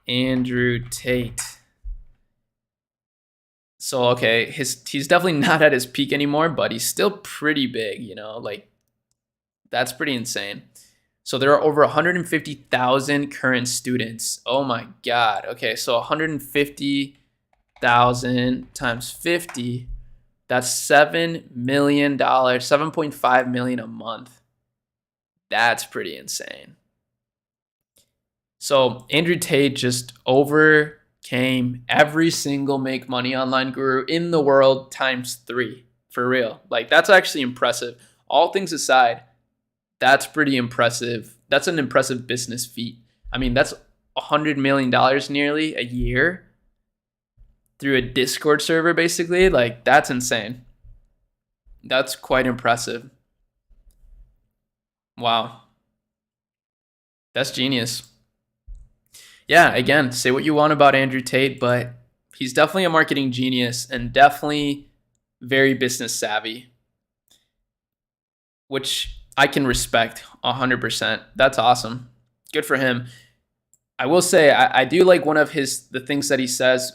A: Andrew Tate. So, okay, he's definitely not at his peak anymore, but he's still pretty big, like that's pretty insane. So there are over 150,000 current students. Oh my God. Okay, so 150,000 times 50, that's $7 million, $7.5 million a month. That's pretty insane. So Andrew Tate just overcame every single make money online guru in the world times 3, for real. Like that's actually impressive. All things aside, that's pretty impressive. That's an impressive business feat. I mean, that's $100 million nearly a year through a Discord server, basically. Like, that's insane. That's quite impressive. Wow. That's genius. Yeah, again, say what you want about Andrew Tate, but he's definitely a marketing genius and definitely very business savvy, which I can respect 100%. That's awesome. Good for him. I will say I do like one of the things that he says.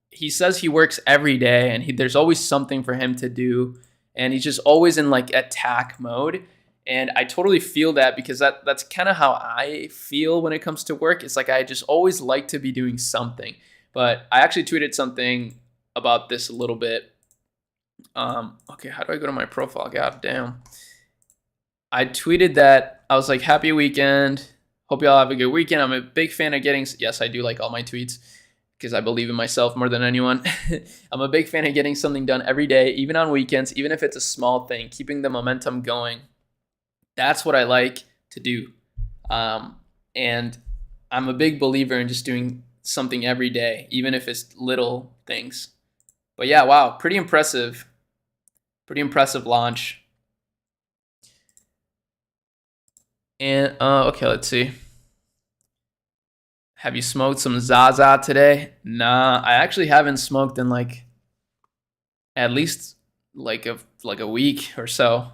A: He says he works every day and there's always something for him to do. And he's just always in like attack mode. And I totally feel that because that's kind of how I feel when it comes to work. It's like I just always like to be doing something. But I actually tweeted something about this a little bit. Okay, how do I go to my profile? God damn. I tweeted that I was like, happy weekend. Hope y'all have a good weekend. I'm a big fan of yes, I do like all my tweets because I believe in myself more than anyone. I'm a big fan of getting something done every day, even on weekends, even if it's a small thing, keeping the momentum going. That's what I like to do. And I'm a big believer in just doing something every day, even if it's little things. But yeah, wow, pretty impressive. Pretty impressive launch. And okay, let's see. Have you smoked some Zaza today? Nah, I actually haven't smoked in like at least like a week or so.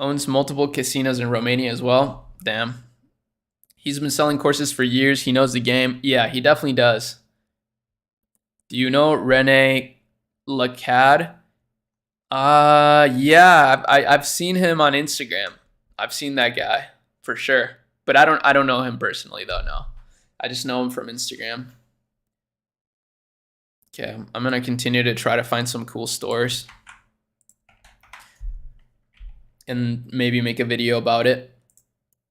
A: Owns multiple casinos in Romania as well. Damn. He's been selling courses for years. He knows the game. Yeah, he definitely does. Do you know Rene Lacad? Yeah, I've seen him on Instagram. I've seen that guy for sure. But I don't know him personally though, no. I just know him from Instagram. Okay, I'm gonna continue to try to find some cool stores and maybe make a video about it.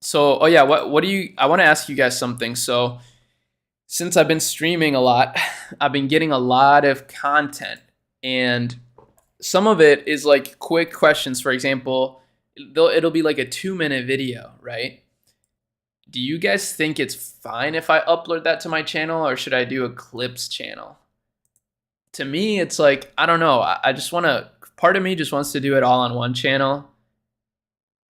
A: So, oh yeah, what do you, I want to ask you guys something. So, since I've been streaming a lot, I've been getting a lot of content, and some of it is like quick questions. For example, it'll be like a 2-minute video, right? Do you guys think it's fine if I upload that to my channel, or should I do a clips channel? To me, it's like, I don't know. I just want to, part of me just wants to do it all on one channel.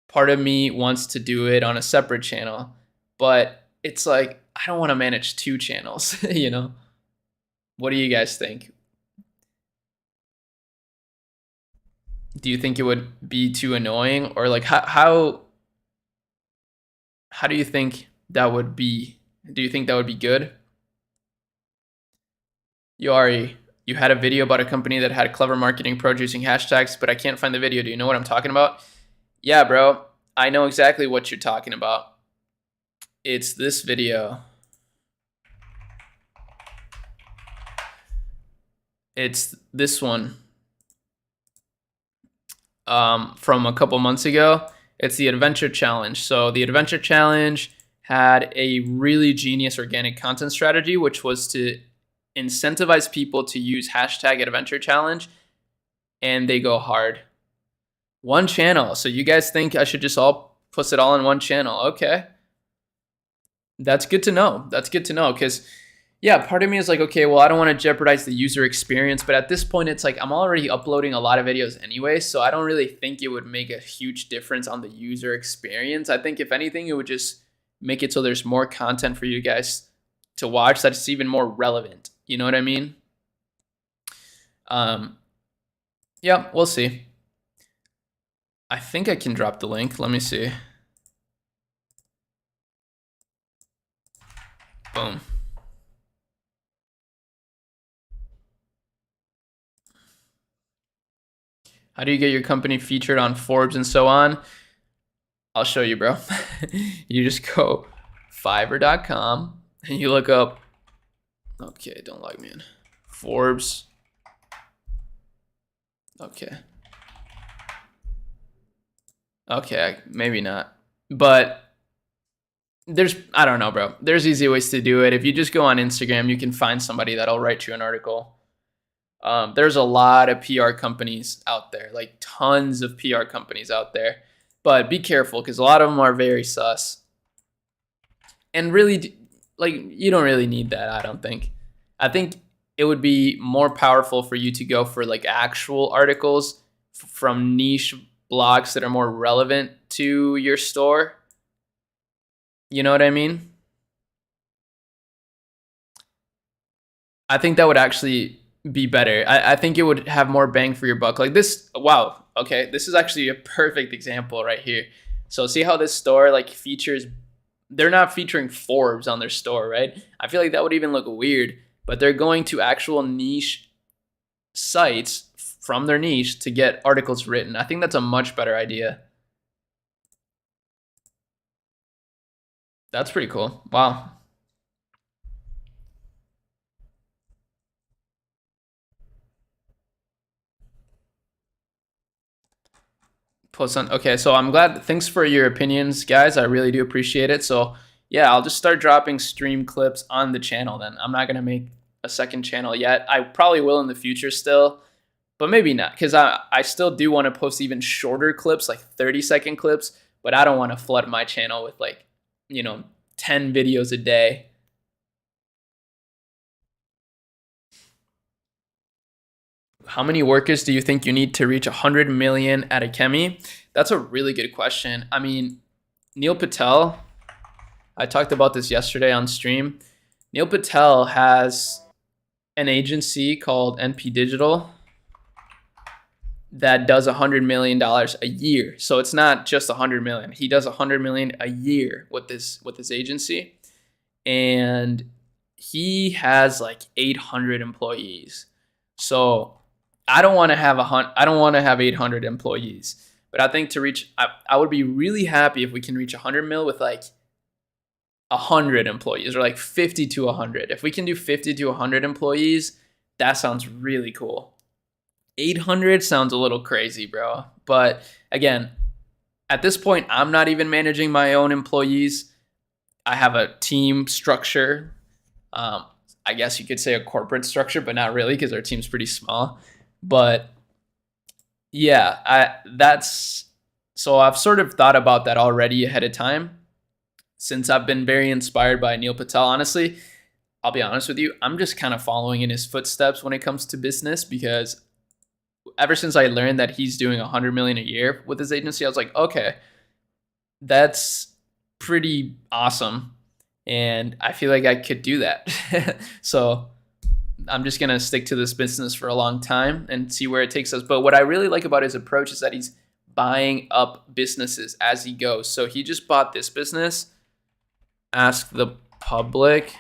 A: Part of me wants to do it on a separate channel, but it's like, I don't want to manage 2 channels, you know? What do you guys think? Do you think it would be too annoying, or like how do you think that would be? Do you think that would be good? Yari, you had a video about a company that had clever marketing approach using hashtags, but I can't find the video. Do you know what I'm talking about? Yeah, bro, I know exactly what you're talking about. It's this video. It's this one from a couple months ago. It's the Adventure Challenge. So the Adventure Challenge had a really genius organic content strategy, which was to incentivize people to use hashtag Adventure Challenge, and they go hard. One channel. So you guys think I should just all put it all in one channel? Okay. That's good to know. That's good to know, because yeah, part of me is like, okay, well, I don't want to jeopardize the user experience, but at this point, it's like I'm already uploading a lot of videos anyway, so I don't really think it would make a huge difference on the user experience. I think if anything, it would just make it so there's more content for you guys to watch that's even more relevant. You know what I mean? Yeah, we'll see. I think I can drop the link. Let me see. Boom. How do you get your company featured on Forbes and so on? I'll show you, bro. You just go Fiverr.com and you look up, okay, don't log me in, Forbes. Okay, maybe not. But there's, I don't know, bro. There's easy ways to do it. If you just go on Instagram, you can find somebody that'll write you an article. There's a lot of PR companies out there, like tons of PR companies out there. But be careful, because a lot of them are very sus. And really, like, you don't really need that, I don't think. I think it would be more powerful for you to go for like actual articles from niche blogs that are more relevant to your store. You know what I mean? I think that would actually be better. I think it would have more bang for your buck. Like this, wow, okay, this is actually a perfect example right here. So see how this store like features, they're not featuring Forbes on their store, right? I feel like that would even look weird, but they're going to actual niche sites from their niche to get articles written. I think that's a much better idea. That's pretty cool. Wow. Post on. Okay, so I'm glad. Thanks for your opinions, guys. I really do appreciate it. So yeah, I'll just start dropping stream clips on the channel then. I'm not gonna make a second channel yet. I probably will in the future still, but maybe not, because I still do want to post even shorter clips, like 30-second clips, but I don't want to flood my channel with like, you know, 10 videos a day. How many workers do you think you need to reach 100 million at Achemy? That's a really good question. I mean, Neil Patel, I talked about this yesterday on stream. Neil Patel has an agency called NP Digital. that does $100 million a year. So it's not just $100 million. He does $100 million a year with this agency, and he has like 800 employees. So I don't want to have 800 employees, but I think to reach, I would be really happy if we can reach 100 mil with like 100 employees, or like 50 to 100. If we can do 50 to 100 employees, that sounds really cool. 800 sounds a little crazy, bro. But again, at this point, I'm not even managing my own employees. I have a team structure. I guess you could say a corporate structure, but not really, because our team's pretty small. But yeah, so I've sort of thought about that already ahead of time, since I've been very inspired by Neil Patel. Honestly, I'll be honest with you, I'm just kind of following in his footsteps when it comes to business, because ever since I learned that he's doing 100 million a year with his agency, I was like, okay, that's pretty awesome. And I feel like I could do that. So I'm just going to stick to this business for a long time and see where it takes us. But what I really like about his approach is that he's buying up businesses as he goes. So he just bought this business, Ask the Public,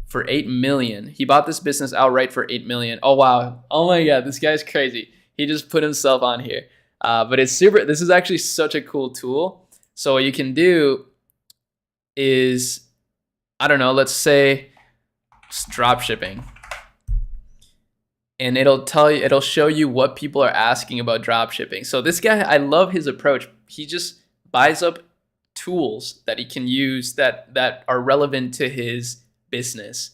A: for 8 million. He bought this business outright for 8 million. Oh, wow. Oh my God, this guy's crazy. He just put himself on here. But it's super, this is actually such a cool tool. So what you can do is, I don't know, let's say drop shipping. And it'll show you what people are asking about drop shipping. So this guy, I love his approach. He just buys up tools that he can use that are relevant to his business.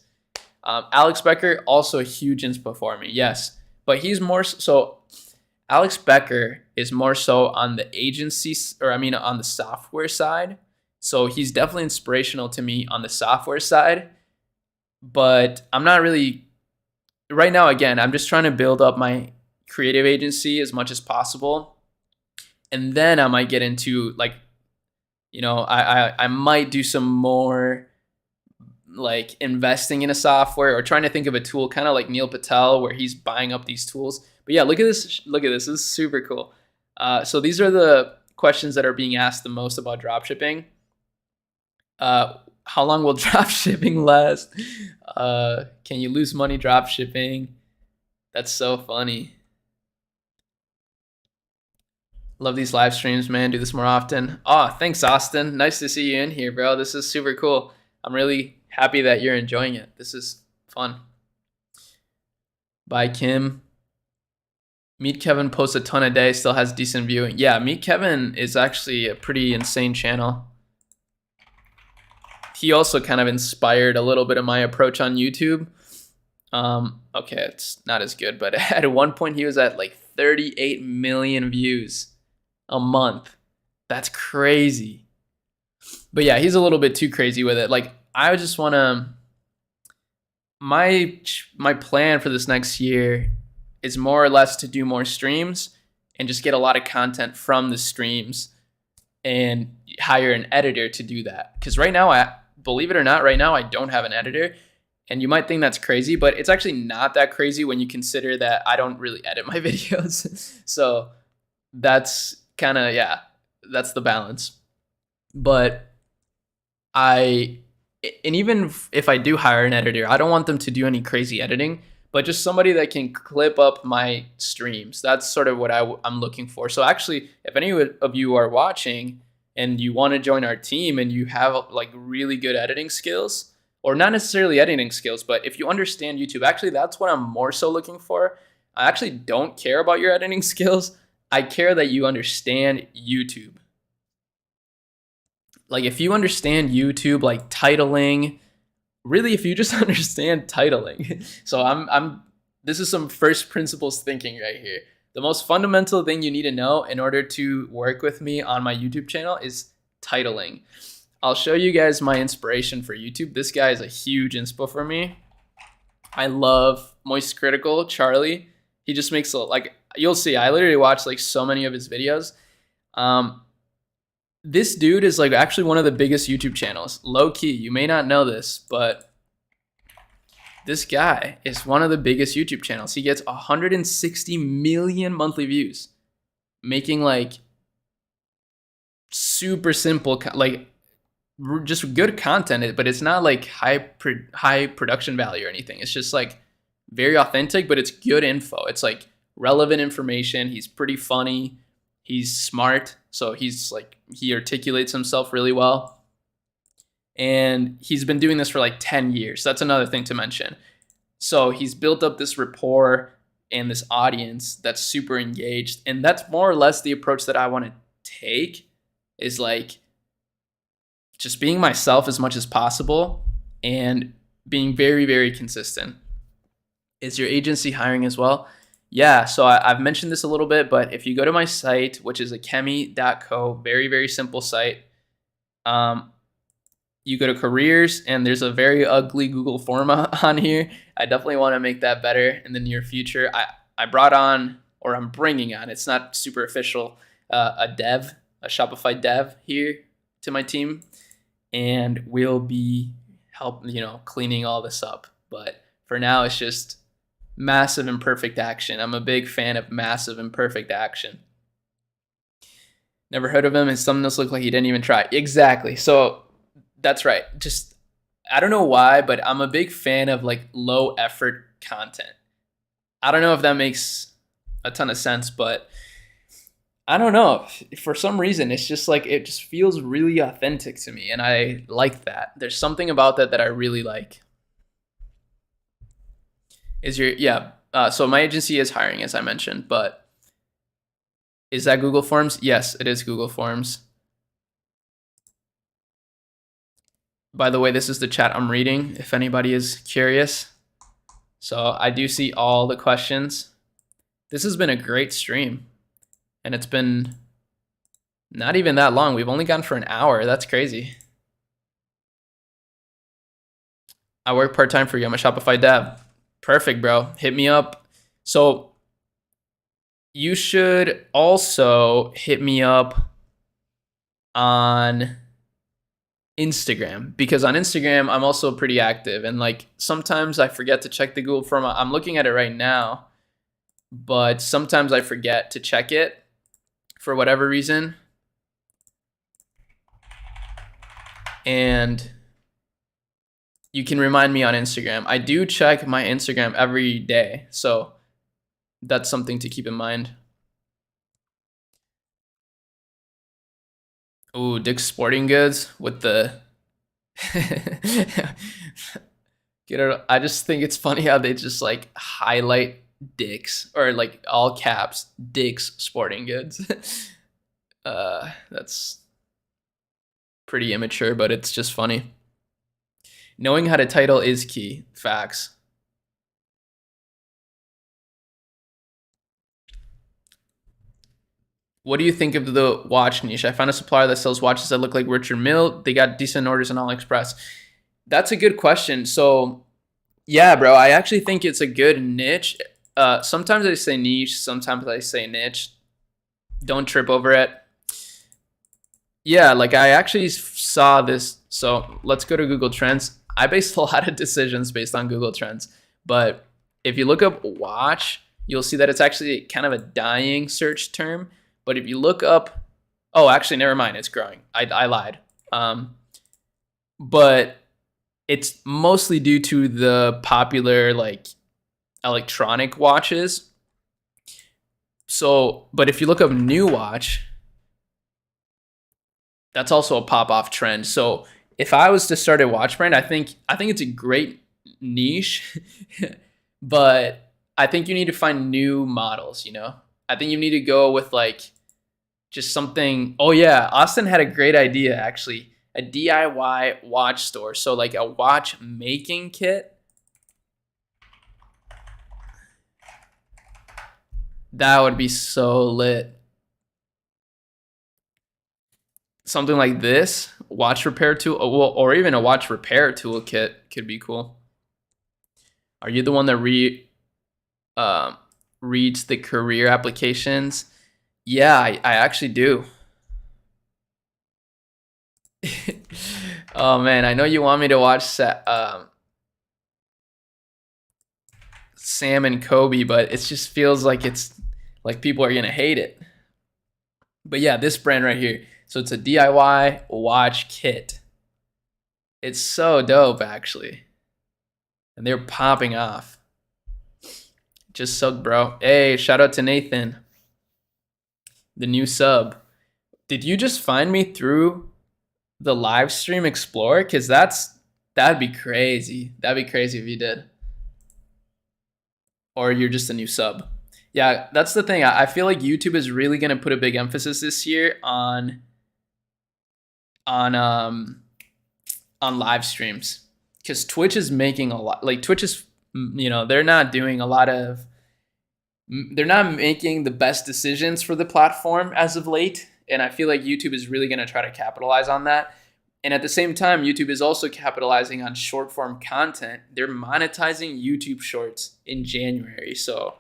A: Alex Becker, also a huge inspo for me, yes. But he's more so, Alex Becker is more so on the agency, on the software side. So he's definitely inspirational to me on the software side. But I'm not really, right now, again, I'm just trying to build up my creative agency as much as possible. And then I might get into like, I might do some more like investing in a software, or trying to think of a tool kind of like Neil Patel, where he's buying up these tools. But yeah, look at this. This is super cool. So these are the questions that are being asked the most about dropshipping. How long will dropshipping last? Can you lose money dropshipping? That's so funny. Love these live streams, man. Do this more often. Oh, thanks, Austin. Nice to see you in here, bro. This is super cool. I'm really happy that you're enjoying it. This is fun. Bye, Kim. Meet Kevin posts a ton a day, still has decent viewing. Yeah, Meet Kevin is actually a pretty insane channel. He also kind of inspired a little bit of my approach on YouTube. Okay, it's not as good, but at one point he was at like 38 million views a month. That's crazy. But yeah, he's a little bit too crazy with it. Like, I just want to, my plan for this next year is more or less to do more streams and just get a lot of content from the streams and hire an editor to do that. Because right now, believe it or not, right now I don't have an editor. And you might think that's crazy, but it's actually not that crazy when you consider that I don't really edit my videos. So that's kind of, yeah, that's the balance. But even if I do hire an editor, I don't want them to do any crazy editing, but just somebody that can clip up my streams. That's sort of what I'm looking for. So actually, if any of you are watching and you want to join our team and you have like really good editing skills, or not necessarily editing skills, but if you understand YouTube, actually that's what I'm more so looking for. I actually don't care about your editing skills. I care that you understand YouTube. Like, if you understand YouTube, like titling, really, if you just understand titling. So this is some first principles thinking right here. The most fundamental thing you need to know in order to work with me on my YouTube channel is titling. I'll show you guys my inspiration for YouTube. This guy is a huge inspo for me. I love Moist Critical, Charlie. He just makes like, you'll see, I literally watch like so many of his videos. This dude is like actually one of the biggest YouTube channels. Low key, you may not know this, but This guy is one of the biggest YouTube channels. He gets 160 million monthly views, making like super simple, like just good content, but it's not like high production value or anything. It's just like very authentic, but it's good info. It's like relevant information. He's pretty funny. He's smart. So he articulates himself really well. And he's been doing this for like 10 years. That's another thing to mention. So he's built up this rapport and this audience that's super engaged. And that's more or less the approach that I want to take, is like just being myself as much as possible and being very, very consistent. Is your agency hiring as well? Yeah, so I've mentioned this a little bit, but if you go to my site, which is achemy.co, very, very simple site, you go to careers, and there's a very ugly Google form on here. I definitely want to make that better in the near future. I brought on, or I'm bringing on, it's not super official, a Shopify dev here to my team, and we'll be cleaning all this up. But for now, it's just massive imperfect action. I'm a big fan of massive imperfect action. Never heard of him, and something else looked like he didn't even try. Exactly. So that's right. Just, I don't know why, but I'm a big fan of like low effort content. I don't know if that makes a ton of sense, but I don't know. For some reason, it's just like, it just feels really authentic to me, and I like that. There's something about that I really like. So my agency is hiring, as I mentioned, but is that Google Forms? Yes, it is Google Forms. By the way, this is the chat I'm reading, if anybody is curious. So I do see all the questions. This has been a great stream, and it's been not even that long. We've only gone for an hour. That's crazy. I work part-time for you. I'm a Shopify dev. Perfect, bro. Hit me up. So you should also hit me up on Instagram, because on Instagram, I'm also pretty active. And like sometimes I forget to check the Google form. I'm looking at it right now, but sometimes I forget to check it for whatever reason. And you can remind me on Instagram. I do check my Instagram every day, so that's something to keep in mind. Ooh, Dick's Sporting Goods with the I just think it's funny how they just like highlight Dick's, or like all caps, Dick's Sporting Goods. That's pretty immature, but it's just funny. Knowing how to title is key. Facts. What do you think of the watch niche? I found a supplier that sells watches that look like Richard Mille. They got decent orders on AliExpress. That's a good question. So, yeah, bro, I actually think it's a good niche. Sometimes I say niche, sometimes I say niche. Don't trip over it. Yeah, like I actually saw this. So let's go to Google Trends. I based a lot of decisions based on Google Trends. But if you look up watch, you'll see that it's actually kind of a dying search term. But if you look up, oh, actually, never mind. It's growing. I lied. But it's mostly due to the popular like electronic watches. So, but if you look up new watch, that's also a pop-off trend. So if I was to start a watch brand, I think it's a great niche, but I think you need to find new models, you know? I think you need to go with like just something. Oh yeah, Austin had a great idea actually, a DIY watch store. So like a watch making kit. That would be so lit. Something like this, watch repair tool, or even a watch repair toolkit could be cool. Are you the one that reads the career applications? Yeah, I actually do. Oh man, I know you want me to watch Sam and Kobe, but it just feels like it's like people are gonna hate it. But yeah, this brand right here. So it's a DIY watch kit. It's so dope, actually. And they're popping off. Just subbed, bro. Hey, shout out to Nathan. The new sub. Did you just find me through the live stream Explorer? Because that'd be crazy. That'd be crazy if you did. Or you're just a new sub. Yeah, that's the thing. I feel like YouTube is really going to put a big emphasis this year on live streams, because Twitch is making a lot. Like Twitch is, they're not making the best decisions for the platform as of late, and I feel like YouTube is really going to try to capitalize on that. And at the same time, YouTube is also capitalizing on short form content. They're monetizing YouTube Shorts in January. So,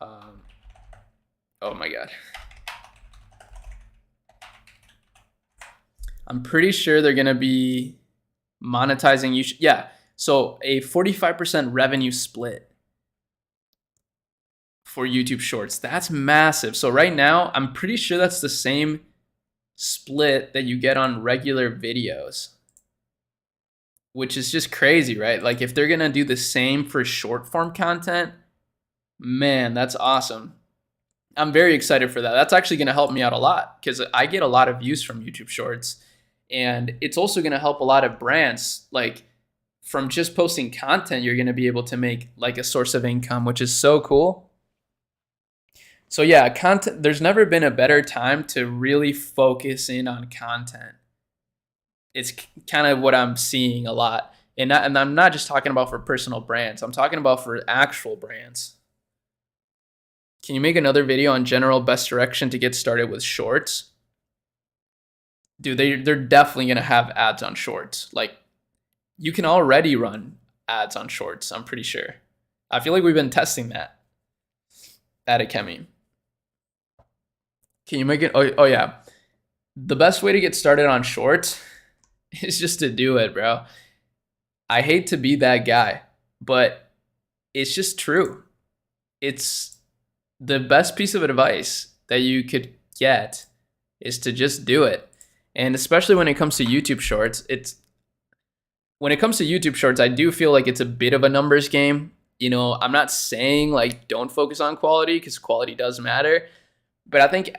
A: oh my God. I'm pretty sure they're going to be monetizing YouTube. Yeah. So a 45% revenue split for YouTube Shorts. That's massive. So right now, I'm pretty sure that's the same split that you get on regular videos, which is just crazy, right? Like if they're going to do the same for short form content, man, that's awesome. I'm very excited for that. That's actually going to help me out a lot because I get a lot of views from YouTube Shorts, and it's also going to help a lot of brands. Like from just posting content, you're going to be able to make like a source of income, which is so cool. So yeah, content. There's never been a better time to really focus in on content. It's kind of what I'm seeing a lot, and I'm not just talking about for personal brands. I'm talking about for actual brands. Can you make another video on general best direction to get started with shorts? Dude, they're definitely gonna have ads on shorts. Like you can already run ads on shorts. I'm pretty sure. I feel like we've been testing that at Achemy. Can you make it? Oh yeah. The best way to get started on shorts is just to do it, bro. I hate to be that guy, but it's just true. It's the best piece of advice that you could get is to just do it. And especially when it comes to YouTube Shorts, I do feel like it's a bit of a numbers game. I'm not saying like don't focus on quality, because quality does matter. But I think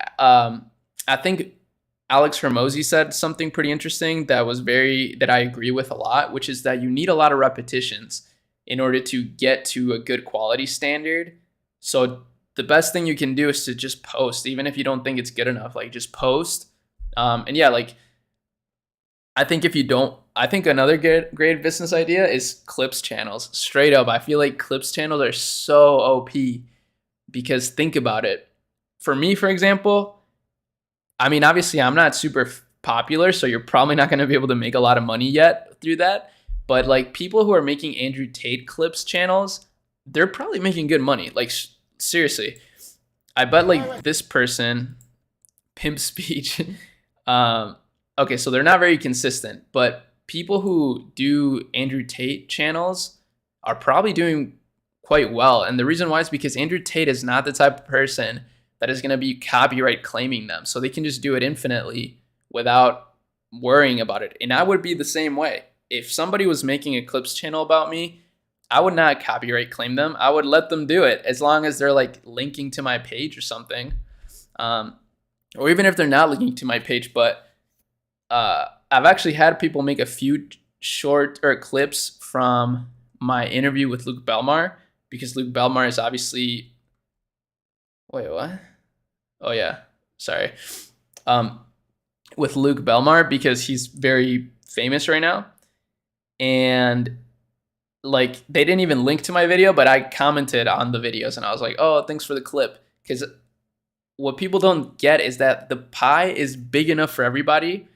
A: Alex Hormozy said something pretty interesting that I agree with a lot, which is that you need a lot of repetitions in order to get to a good quality standard. So the best thing you can do is to just post, even if you don't think it's good enough. Like just post. And yeah, like I think another great business idea is clips channels. Straight up, I feel like clips channels are so OP, because think about it. For me, for example, I mean, obviously I'm not super popular, so you're probably not going to be able to make a lot of money yet through that. But like people who are making Andrew Tate clips channels, they're probably making good money. Like seriously, I bet like this person, Pimp Speech. Okay, so they're not very consistent, but people who do Andrew Tate channels are probably doing quite well. And the reason why is because Andrew Tate is not the type of person that is going to be copyright claiming them. So they can just do it infinitely without worrying about it. And I would be the same way. If somebody was making a clips channel about me, I would not copyright claim them. I would let them do it as long as they're like linking to my page or something. Or even if they're not linking to my page, but I've actually had people make a few short or clips from my interview with Luke Belmar, because Luke Belmar is obviously, wait, what? Oh yeah, sorry. With Luke Belmar, because he's very famous right now. And like they didn't even link to my video, but I commented on the videos and I was like, oh, thanks for the clip. Because what people don't get is that the pie is big enough for everybody,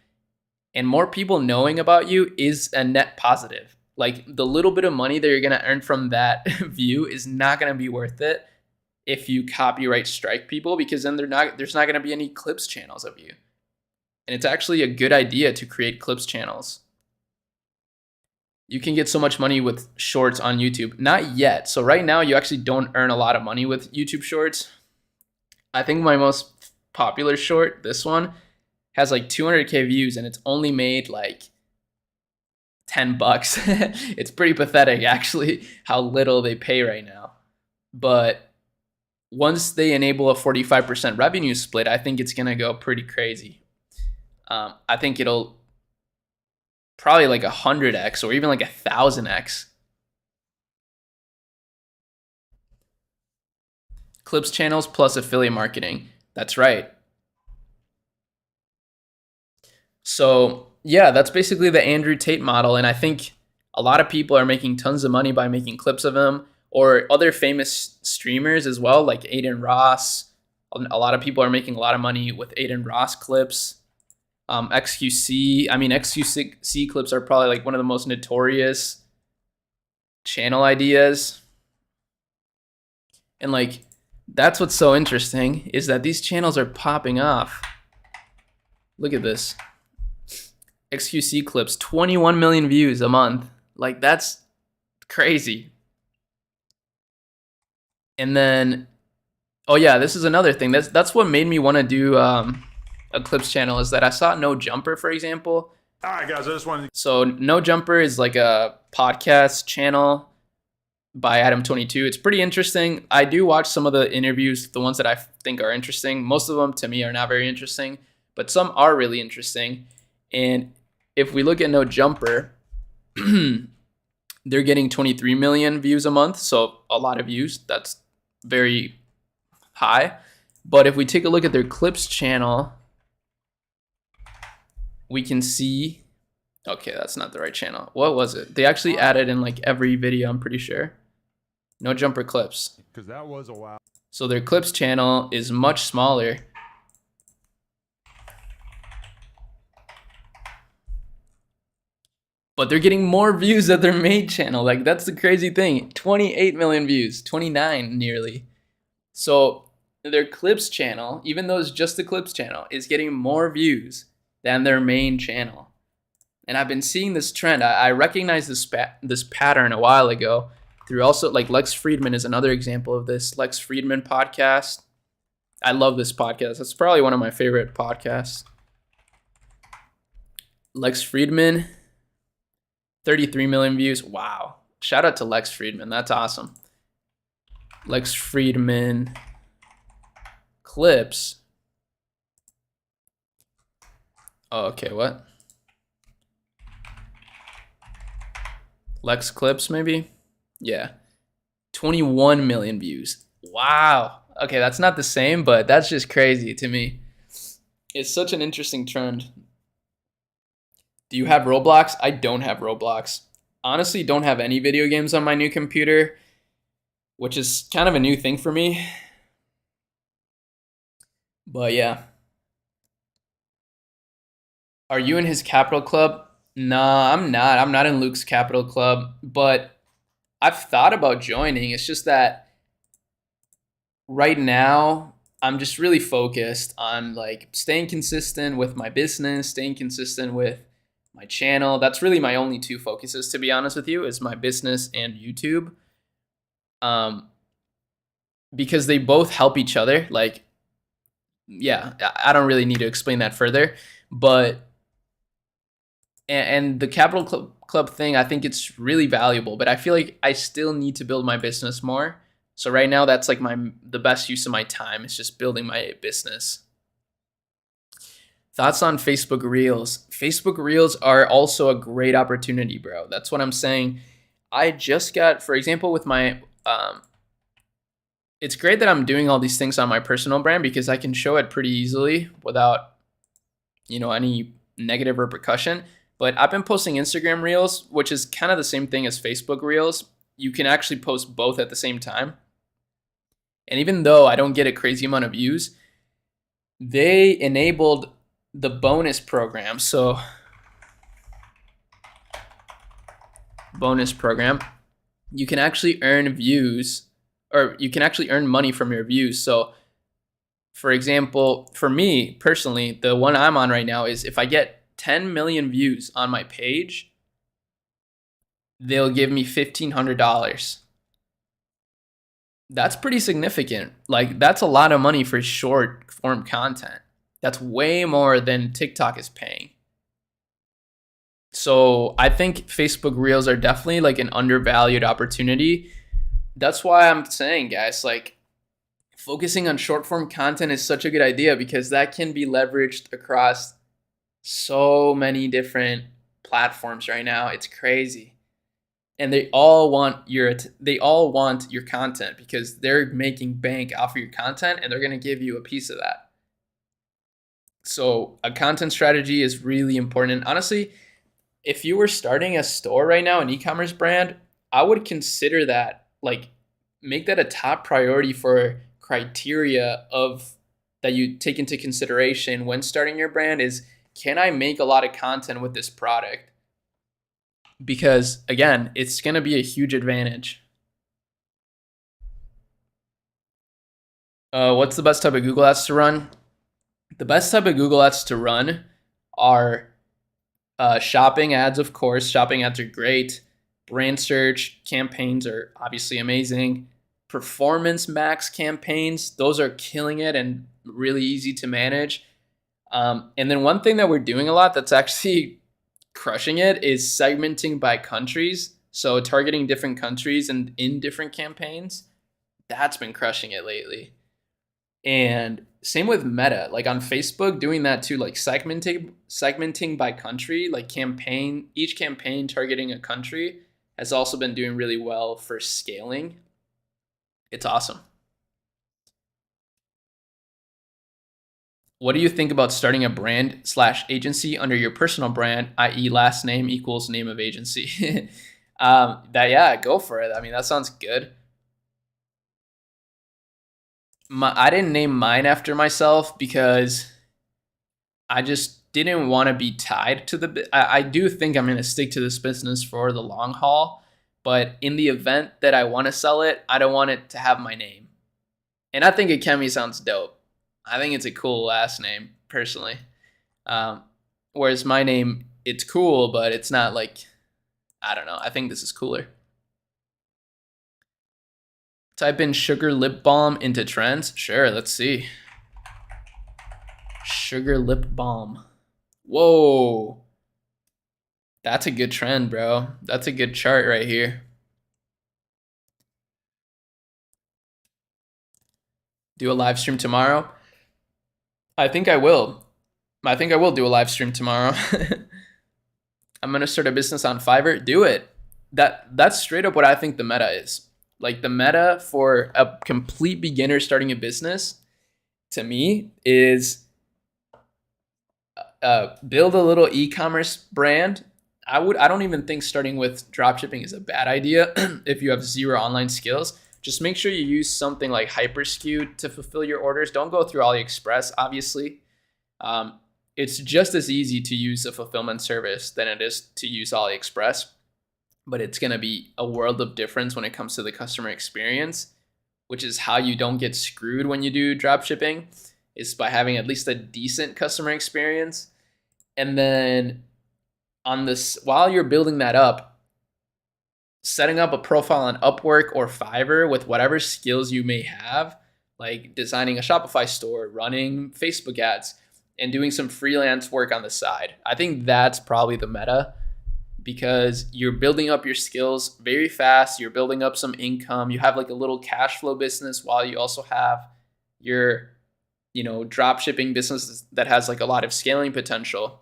A: and more people knowing about you is a net positive. Like the little bit of money that you're going to earn from that view is not going to be worth it if you copyright strike people, because then there's not going to be any clips channels of you. And it's actually a good idea to create clips channels. You can get so much money with shorts on YouTube. Not yet. So right now you actually don't earn a lot of money with YouTube shorts. I think my most popular short, this one, has like 200K views and it's only made like $10. It's pretty pathetic actually how little they pay right now. But once they enable a 45% revenue split, I think it's gonna go pretty crazy. I think it'll probably like 100x or even like 1,000x. Clips channels plus affiliate marketing. That's right. So yeah, that's basically the Andrew Tate model. And I think a lot of people are making tons of money by making clips of him, or other famous streamers as well, like Aiden Ross. A lot of people are making a lot of money with Aiden Ross clips. XQC clips are probably like one of the most notorious channel ideas. And like, that's what's so interesting, is that these channels are popping off. Look at this. XQC clips, 21 million views a month. Like, that's crazy. And then, oh yeah, this is another thing. That's what made me want to do a clips channel, is that I saw No Jumper, for example.
I: All right, guys, I just wanted to...
A: So No Jumper is like a podcast channel by Adam22. It's pretty interesting. I do watch some of the interviews, the ones that I think are interesting. Most of them to me are not very interesting, but some are really interesting. And if we look at No Jumper, they're getting 23 million views a month. So a lot of views. That's very high. But if we take a look at their clips channel, we can see, okay, that's not the right channel. What was it? They actually added in like every video, I'm pretty sure. No Jumper clips.
I: Because that was a while.
A: So their clips channel is much smaller. But they're getting more views at their main channel. Like, that's the crazy thing. 28 million views, 29 nearly. So their clips channel, even though it's just the clips channel, is getting more views than their main channel. And I've been seeing this trend. I recognized this pattern a while ago through also, like, Lex Friedman is another example of this. Lex Friedman podcast. I love this podcast. It's probably one of my favorite podcasts. Lex Friedman, 33 million views. Wow. Shout out to Lex Friedman. That's awesome. Lex Friedman clips. Oh, okay, what? Lex clips, maybe? Yeah. 21 million views. Wow. Okay, that's not the same, but that's just crazy to me. It's such an interesting trend. Do you have Roblox? I don't have Roblox. Honestly, don't have any video games on my new computer, which is kind of a new thing for me. But yeah. Are you in his Capital Club? Nah, I'm not. I'm not in Luke's Capital Club, but I've thought about joining. It's just that right now I'm just really focused on like staying consistent with my business, staying consistent with my channel. That's really my only two focuses, to be honest with you, is my business and YouTube. Because they both help each other. Like, yeah, I don't really need to explain that further, but and the Capital Club thing, I think it's really valuable, but I feel like I still need to build my business more. So right now, that's like the best use of my time is just building my business. Thoughts on Facebook Reels? Facebook Reels are also a great opportunity, bro. That's what I'm saying. I just got, for example, with my, it's great that I'm doing all these things on my personal brand because I can show it pretty easily without, any negative repercussion. But I've been posting Instagram Reels, which is kind of the same thing as Facebook Reels. You can actually post both at the same time. And even though I don't get a crazy amount of views, they enabled the bonus program. So bonus program, you can actually earn views, or you can actually earn money from your views. So for example, for me personally, the one I'm on right now is if I get 10 million views on my page, they'll give me $1,500. That's pretty significant. Like, that's a lot of money for short form content. That's way more than TikTok is paying. So I think Facebook Reels are definitely like an undervalued opportunity. That's why I'm saying, guys, like, focusing on short form content is such a good idea because that can be leveraged across so many different platforms right now. It's crazy. And they all want your content because they're making bank off of your content and they're going to give you a piece of that. So a content strategy is really important. And honestly, if you were starting a store right now, an e-commerce brand, I would consider that, like, make that a top priority for criteria of that you take into consideration when starting your brand is, can I make a lot of content with this product? Because again, it's going to be a huge advantage. What's the best type of Google ads to run? The best type of Google ads to run are shopping ads, of course. Shopping ads are great. Brand search campaigns are obviously amazing. Performance max campaigns, those are killing it and really easy to manage. And then one thing that we're doing a lot that's actually crushing it is segmenting by countries. So targeting different countries and in different campaigns. That's been crushing it lately. And same with Meta, like on Facebook, doing that too, like segmenting by country, like each campaign targeting a country has also been doing really well for scaling. It's awesome. What do you think about starting a brand/agency under your personal brand, i.e. last name equals name of agency? Go for it. I mean, that sounds good. I didn't name mine after myself because I just didn't want to be tied to the. I do think I'm going to stick to this business for the long haul, but in the event that I want to sell it, I don't want it to have my name. And I think Achemy sounds dope. I think it's a cool last name, personally. Whereas my name, it's cool, but it's not like, I don't know. I think this is cooler. Type in sugar lip balm into trends. Sure, let's see. Sugar lip balm. Whoa. That's a good trend, bro. That's a good chart right here. Do a live stream tomorrow? I think I will. I think I will do a live stream tomorrow. I'm going to start a business on Fiverr. Do it. That's straight up what I think the meta is. Like, the meta for a complete beginner starting a business, to me, is build a little e-commerce brand. I don't even think starting with dropshipping is a bad idea if you have zero online skills. Just make sure you use something like Hyperskew to fulfill your orders. Don't go through AliExpress, obviously. It's just as easy to use a fulfillment service than it is to use AliExpress, but it's going to be a world of difference when it comes to the customer experience, which is how you don't get screwed when you do dropshipping, is by having at least a decent customer experience. And then on this, while you're building that up, setting up a profile on Upwork or Fiverr with whatever skills you may have, like designing a Shopify store, running Facebook ads, and doing some freelance work on the side. I think that's probably the meta, because you're building up your skills very fast. You're building up some income. You have like a little cash flow business while you also have your, drop shipping business that has like a lot of scaling potential.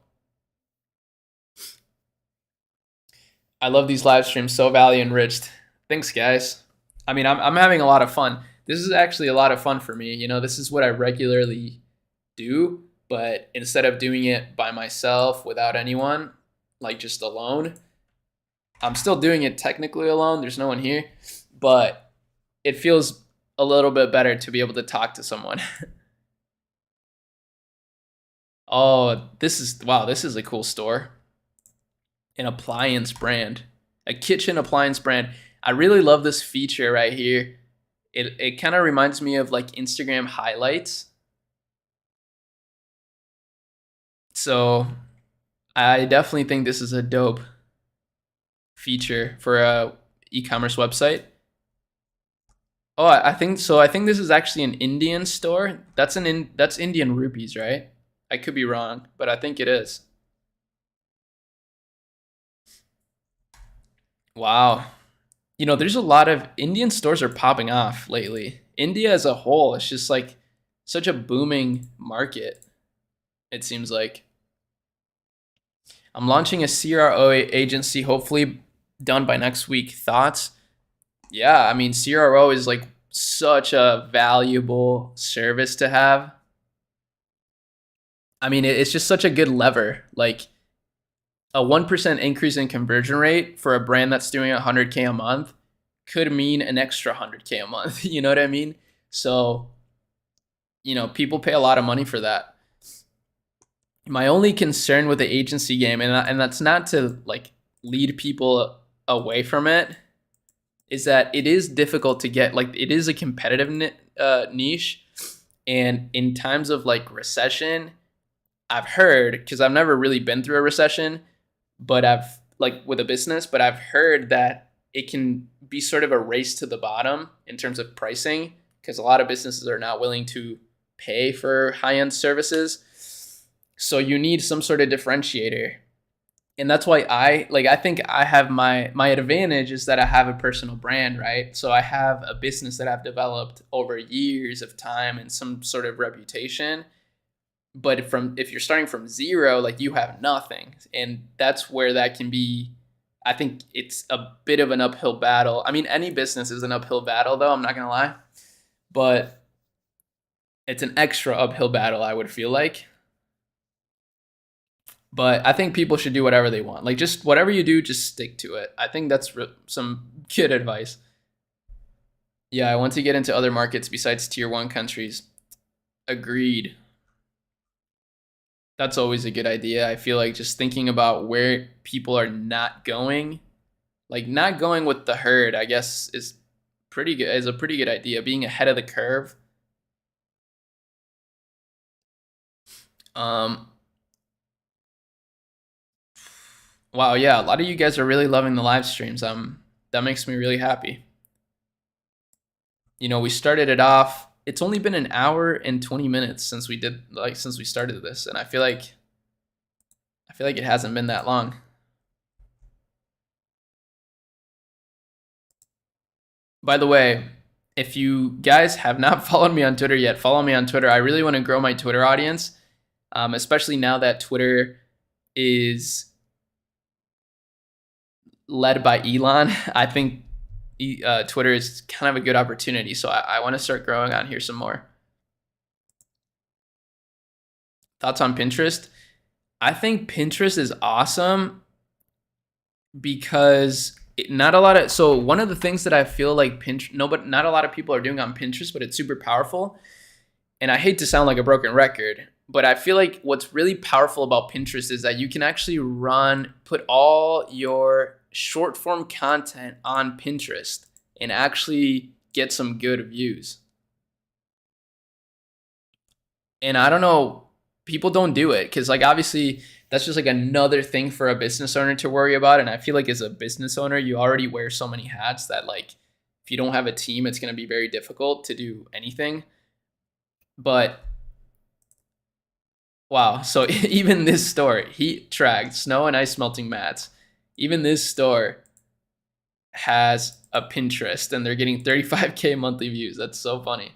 A: I love these live streams, so value enriched. Thanks, guys. I mean, I'm having a lot of fun. This is actually a lot of fun for me. This is what I regularly do, but instead of doing it by myself without anyone, like just alone, I'm still doing it technically alone. There's no one here, but it feels a little bit better to be able to talk to someone. Oh, this is a cool store. An appliance brand, a kitchen appliance brand. I really love this feature right here. It kind of reminds me of like Instagram highlights. So I definitely think this is a dope feature for a e-commerce website. Oh, I think so. I think this is actually an Indian store. That's Indian rupees, right? I could be wrong, but I think it is. Wow. You know, there's a lot of Indian stores are popping off lately. India as a whole, it's just like such a booming market, it seems like. I'm launching a CRO agency, hopefully done by next week. Thoughts? Yeah, I mean, CRO is like such a valuable service to have. I mean, it's just such a good lever. Like a 1% increase in conversion rate for a brand that's doing 100K a month could mean an extra 100K a month. You know what I mean? So, you know, people pay a lot of money for that. My only concern with the agency game, and that's not to like lead people away from it, is that it is difficult to get, like, it is a competitive niche. And in times of like recession, I've heard, because I've never really been through a recession, but I've like with a business, but I've heard that it can be sort of a race to the bottom in terms of pricing, because a lot of businesses are not willing to pay for high-end services. So you need some sort of differentiator. And that's why I think I have my advantage is that I have a personal brand, right? So I have a business that I've developed over years of time and some sort of reputation. But if you're starting from zero, like you have nothing. And that's where that can be, I think it's a bit of an uphill battle. I mean, any business is an uphill battle though, I'm not gonna lie. But it's an extra uphill battle, I would feel like. But I think people should do whatever they want. Like, just whatever you do, just stick to it. I think that's some good advice. Yeah, I want to get into other markets besides tier 1 countries. Agreed. That's always a good idea. I feel like just thinking about where people are not going, like not going with the herd, I guess is pretty good. Is a pretty good idea. Being ahead of the curve. Wow, yeah, a lot of you guys are really loving the live streams. That makes me really happy. You know, we started it off. It's only been an hour and 20 minutes since we started this, and I feel like it hasn't been that long. By the way, if you guys have not followed me on Twitter yet, follow me on Twitter. I really want to grow my Twitter audience, especially now that Twitter is led by Elon. I think Twitter is kind of a good opportunity. So I want to start growing on here some more. Thoughts on Pinterest? I think Pinterest is awesome because so one of the things that I feel like not a lot of people are doing on Pinterest, but it's super powerful. And I hate to sound like a broken record, but I feel like what's really powerful about Pinterest is that you can actually put all your short form content on Pinterest and actually get some good views. And I don't know, people don't do it because, like, obviously that's just like another thing for a business owner to worry about. And I feel like as a business owner, you already wear so many hats that, like, if you don't have a team, it's going to be very difficult to do anything. But wow, so even this store, heat tracked, snow and ice melting mats, even this store has a Pinterest and they're getting 35K monthly views. That's so funny.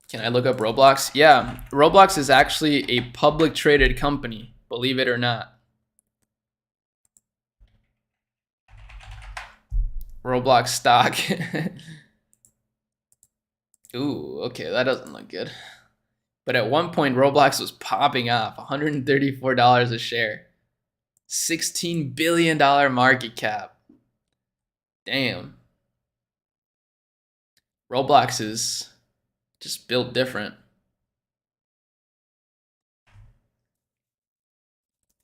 A: Can I look up Roblox? Yeah, Roblox is actually a public traded company, believe it or not. Roblox stock. Ooh, okay, that doesn't look good. But at one point, Roblox was popping off, $134 a share. $16 billion market cap. Damn. Roblox is just built different.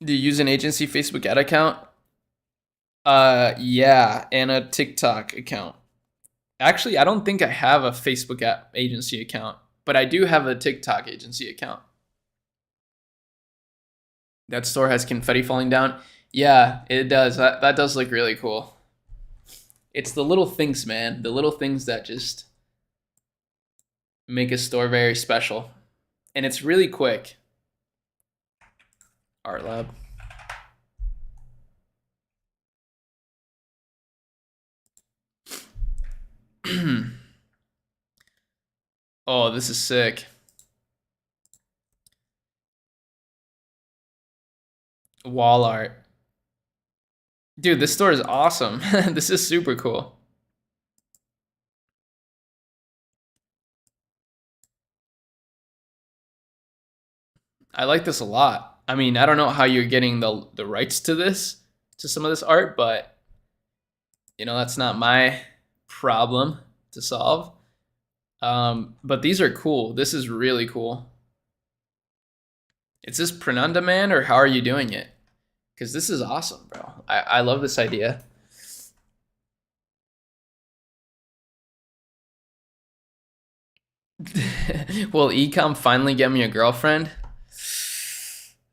A: Do you use an agency Facebook ad account? Yeah, and a TikTok account. Actually, I don't think I have a Facebook agency account, but I do have a TikTok agency account. That store has confetti falling down. Yeah, it does. That does look really cool. It's the little things, man. The little things that just make a store very special. And it's really quick. Art Lab. Oh, this is sick. Wall art. Dude, this store is awesome. This is super cool. I like this a lot. I mean, I don't know how you're getting the rights to this, to some of this art, but you know, that's not my problem to solve. But these are cool. This is really cool. Is this print on demand or how are you doing it? Because this is awesome, bro. I love this idea. Will Ecom finally get me a girlfriend?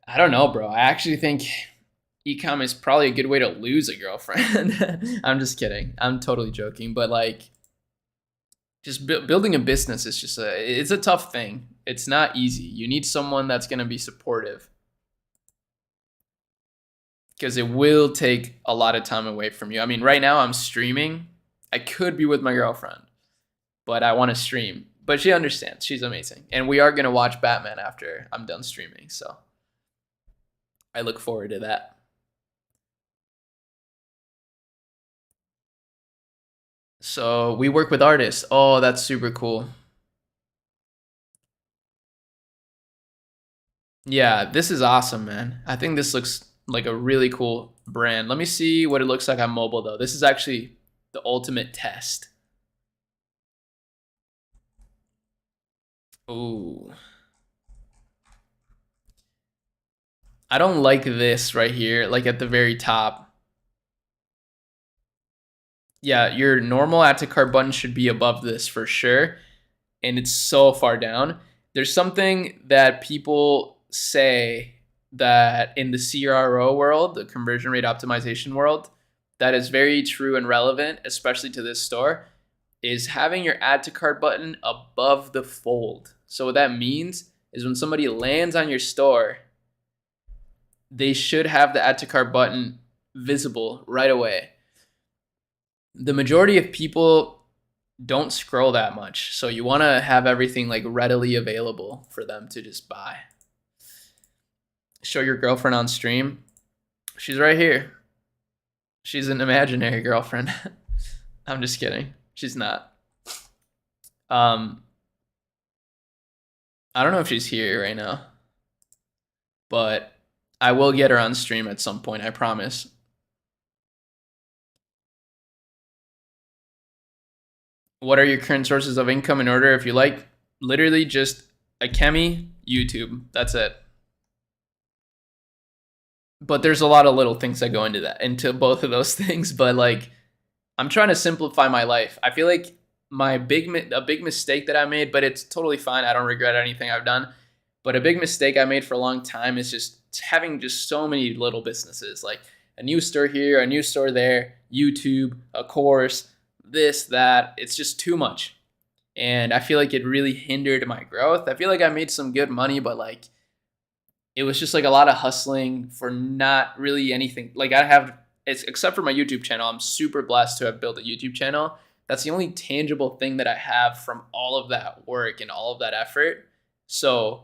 A: I don't know, bro. I actually think Ecom is probably a good way to lose a girlfriend. I'm just kidding. I'm totally joking. But like, just building a business is just it's a tough thing. It's not easy. You need someone that's going to be supportive. Because it will take a lot of time away from you. I mean, right now I'm streaming. I could be with my girlfriend, but I want to stream. But she understands. She's amazing. And we are going to watch Batman after I'm done streaming. So I look forward to that. So we work with artists. Oh, that's super cool. Yeah, this is awesome, man. I think this looks like a really cool brand. Let me see what it looks like on mobile, though. This is actually the ultimate test. Ooh. I don't like this right here, like at the very top. Yeah, your normal add to cart button should be above this for sure. And it's so far down. There's something that people say that in the CRO world, the conversion rate optimization world, that is very true and relevant, especially to this store, is having your add to cart button above the fold. So what that means is when somebody lands on your store, they should have the add to cart button visible right away. The majority of people don't scroll that much. So you want to have everything like readily available for them to just buy. Show your girlfriend on stream. She's right here. She's an imaginary girlfriend. I'm just kidding. She's not. I don't know if she's here right now, but I will get her on stream at some point, I promise. What are your current sources of income in order? If you like, literally just Achemy, YouTube. That's it. But there's a lot of little things that go into both of those things. But like, I'm trying to simplify my life. I feel like a big mistake that I made, but it's totally fine. I don't regret anything I've done. But a big mistake I made for a long time is just having just so many little businesses, like a new store here, a new store there, YouTube, a course, this, that. It's just too much. And I feel like it really hindered my growth. I feel like I made some good money, but like, it was just like a lot of hustling for not really anything. Like except for my YouTube channel, I'm super blessed to have built a YouTube channel. That's the only tangible thing that I have from all of that work and all of that effort. So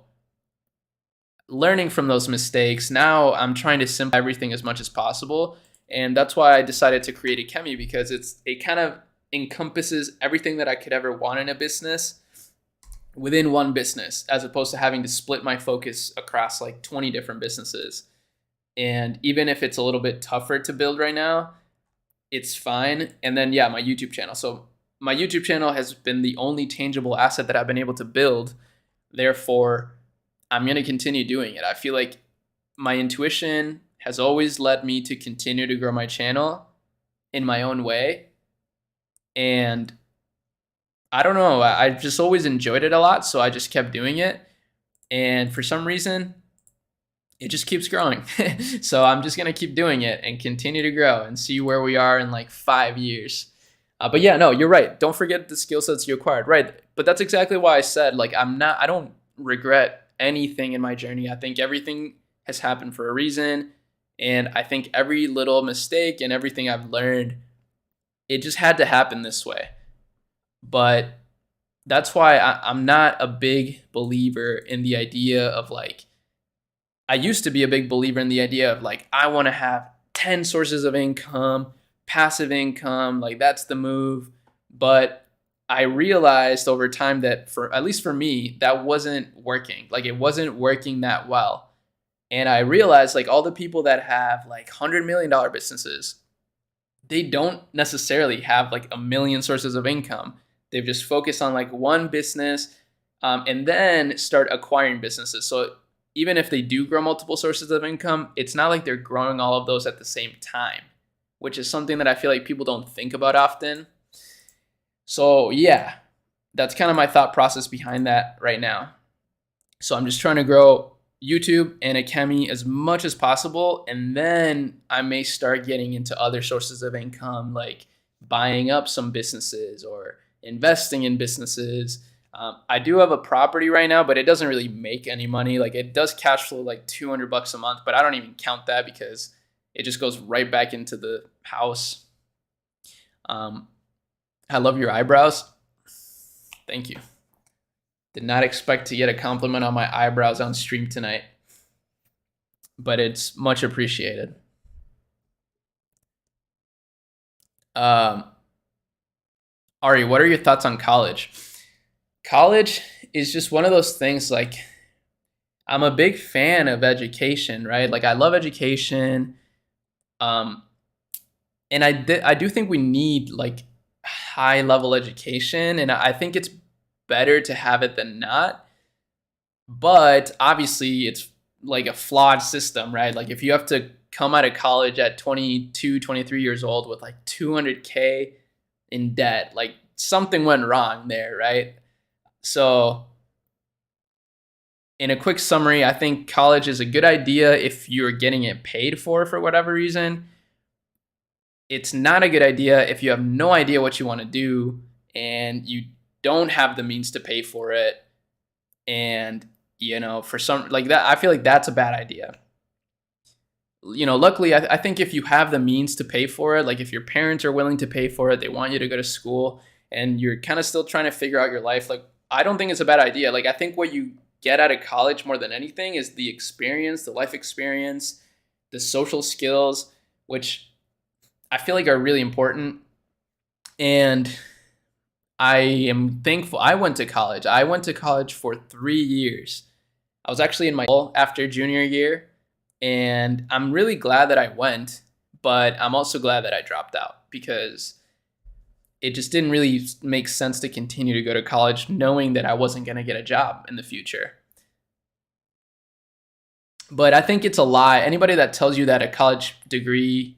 A: learning from those mistakes, now I'm trying to simplify everything as much as possible. And that's why I decided to create Achemy, because it kind of encompasses everything that I could ever want in a business within one business, as opposed to having to split my focus across like 20 different businesses. And even if it's a little bit tougher to build right now, it's fine. And then, yeah, my YouTube channel. So my YouTube channel has been the only tangible asset that I've been able to build. Therefore, I'm going to continue doing it. I feel like my intuition has always led me to continue to grow my channel in my own way. And I don't know, I've just always enjoyed it a lot, so I just kept doing it. And for some reason, it just keeps growing. So I'm just going to keep doing it and continue to grow and see where we are in like 5 years. But yeah, no, you're right. Don't forget the skill sets you acquired. Right. But that's exactly why I said, like, I don't regret anything in my journey. I think everything has happened for a reason. And I think every little mistake and everything I've learned, it just had to happen this way. But that's why I'm not a big believer in the idea of like, I used to be a big believer in the idea of like, I want to have 10 sources of income, passive income, like that's the move. But I realized over time that at least for me, that wasn't working. Like it wasn't working that well. And I realized like all the people that have like $100 million businesses, they don't necessarily have like a million sources of income. They've just focused on like one business and then start acquiring businesses. So even if they do grow multiple sources of income, it's not like they're growing all of those at the same time, which is something that I feel like people don't think about often. So yeah, that's kind of my thought process behind that right now. So I'm just trying to grow YouTube and Achemy as much as possible, and then I may start getting into other sources of income, like buying up some businesses or investing in businesses. I do have a property right now, but it doesn't really make any money. Like it does cash flow like $200 a month, but I don't even count that because it just goes right back into the house. I love your eyebrows. Thank you. Did not expect to get a compliment on my eyebrows on stream tonight, but it's much appreciated. Ari, what are your thoughts on college? College is just one of those things, like, I'm a big fan of education, right? Like, I love education. And I do think we need, like, high level education. And I think it's better to have it than not. But obviously, it's like a flawed system, right? Like, if you have to come out of college at 22, 23 years old with like $200K in debt, like something went wrong there, right? So in a quick summary, I think college is a good idea if you're getting it paid for whatever reason. It's not a good idea if you have no idea what you want to do and you don't have the means to pay for it. And, you know, for some like that, I feel like that's a bad idea. You know, luckily, I think if you have the means to pay for it, like if your parents are willing to pay for it, they want you to go to school and you're kind of still trying to figure out your life, like, I don't think it's a bad idea. Like, I think what you get out of college more than anything is the experience, the life experience, the social skills, which I feel like are really important. And I am thankful. I went to college. I went to college for 3 years. I was actually in my after junior year, and I'm really glad that I went, but I'm also glad that I dropped out because it just didn't really make sense to continue to go to college knowing that I wasn't going to get a job in the future. But I think it's a lie. Anybody that tells you that a college degree,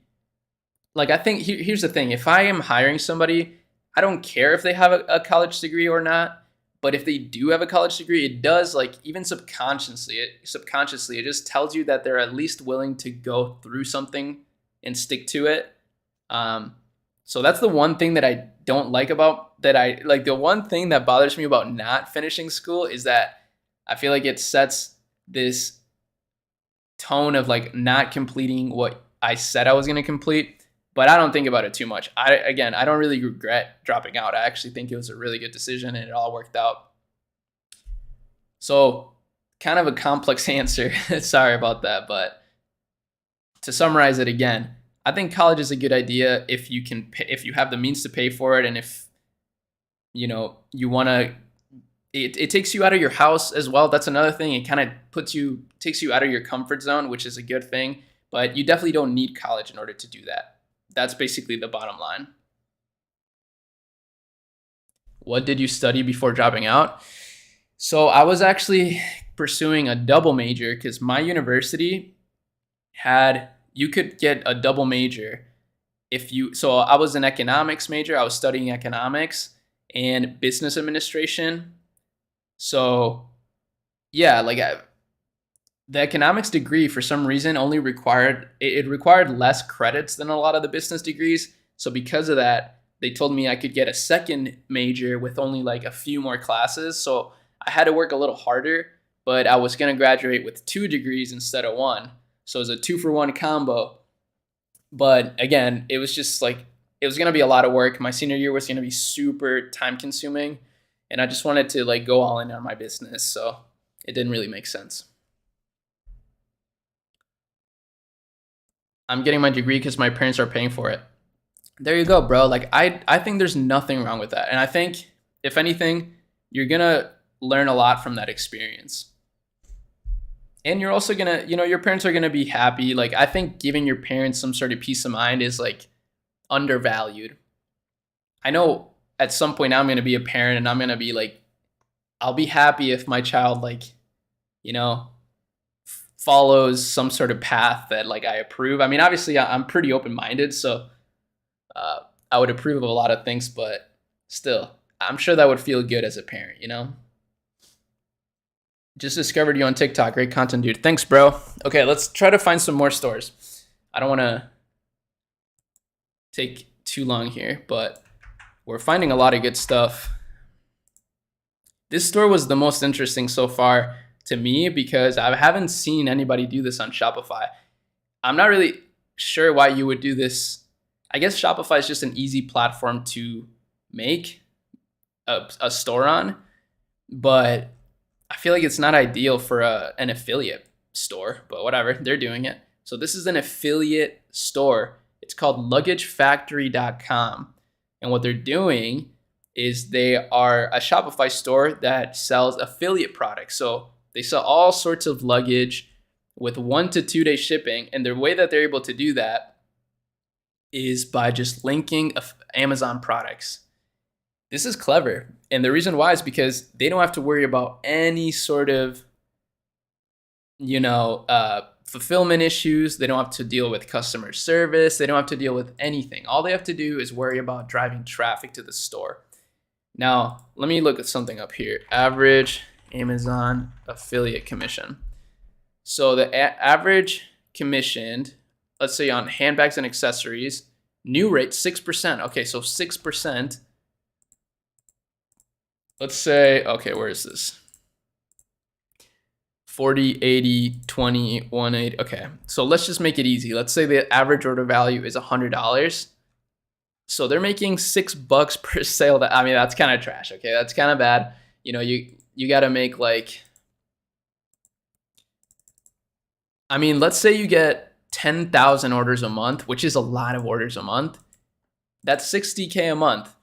A: like, I think here's the thing. If I am hiring somebody, I don't care if they have a college degree or not. But if they do have a college degree, it does, like, even subconsciously, it just tells you that they're at least willing to go through something and stick to it. So that's the one thing that I don't like about that. The one thing that bothers me about not finishing school is that I feel like it sets this tone of like not completing what I said I was going to complete. But I don't think about it too much. I don't really regret dropping out. I actually think it was a really good decision and it all worked out. So kind of a complex answer. Sorry about that. But to summarize it again, I think college is a good idea if you have the means to pay for it. And if, you know, you want to, it takes you out of your house as well. That's another thing. It kind of takes you out of your comfort zone, which is a good thing. But you definitely don't need college in order to do that. That's basically the bottom line. What did you study before dropping out? So I was actually pursuing a double major because my university you could get a double major so I was an economics major. I was studying economics and business administration. So yeah, like the economics degree for some reason only required less credits than a lot of the business degrees. So because of that, they told me I could get a second major with only like a few more classes. So I had to work a little harder, but I was going to graduate with 2 degrees instead of 1. So it was a 2-for-1 combo. But again, it was just like, it was going to be a lot of work. My senior year was going to be super time consuming, and I just wanted to like go all in on my business. So it didn't really make sense. I'm getting my degree because my parents are paying for it. There you go, bro. Like I think there's nothing wrong with that. And I think if anything, you're going to learn a lot from that experience. And you're also going to, your parents are going to be happy. Like I think giving your parents some sort of peace of mind is like undervalued. I know at some point I'm going to be a parent and I'm going to be like, I'll be happy if my child like, follows some sort of path that like I approve. I mean, obviously I'm pretty open-minded, so I would approve of a lot of things, but still, I'm sure that would feel good as a parent, Just discovered you on TikTok. Great content, dude. Thanks, bro. Okay, let's try to find some more stores. I don't want to take too long here, but we're finding a lot of good stuff. This store was the most interesting so far to me because I haven't seen anybody do this on Shopify. I'm not really sure why you would do this. I guess Shopify is just an easy platform to make a store on, but I feel like it's not ideal for an affiliate store, but whatever, they're doing it. So this is an affiliate store. It's called luggagefactory.com. And what they're doing is they are a Shopify store that sells affiliate products. So they sell all sorts of luggage with 1 to 2 day shipping. And the way that they're able to do that is by just linking Amazon products. This is clever. And the reason why is because they don't have to worry about any sort of, fulfillment issues. They don't have to deal with customer service. They don't have to deal with anything. All they have to do is worry about driving traffic to the store. Now, let me look at something up here. Average Amazon affiliate commission. So the average commissioned, let's say on handbags and accessories, new rate 6%. Okay, so 6%. Let's say, okay, where is this? 40, 80, 20, 180. Okay, so let's just make it easy. Let's say the average order value is $100. So they're making $6 per sale. I mean, that's kind of trash. Okay, that's kind of bad. You got to make like, I mean, let's say you get 10,000 orders a month, which is a lot of orders a month. That's $60K a month.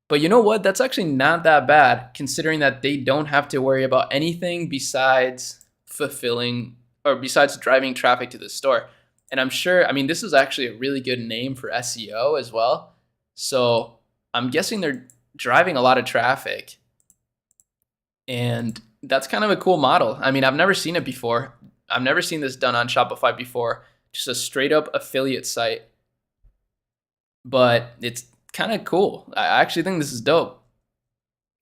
A: But you know what? That's actually not that bad considering that they don't have to worry about anything besides besides driving traffic to the store. And I'm sure, I mean, this is actually a really good name for SEO as well. So I'm guessing they're driving a lot of traffic. And that's kind of a cool model. I mean, I've never seen it before. I've never seen this done on Shopify before. Just a straight up affiliate site. But it's kind of cool. I actually think this is dope.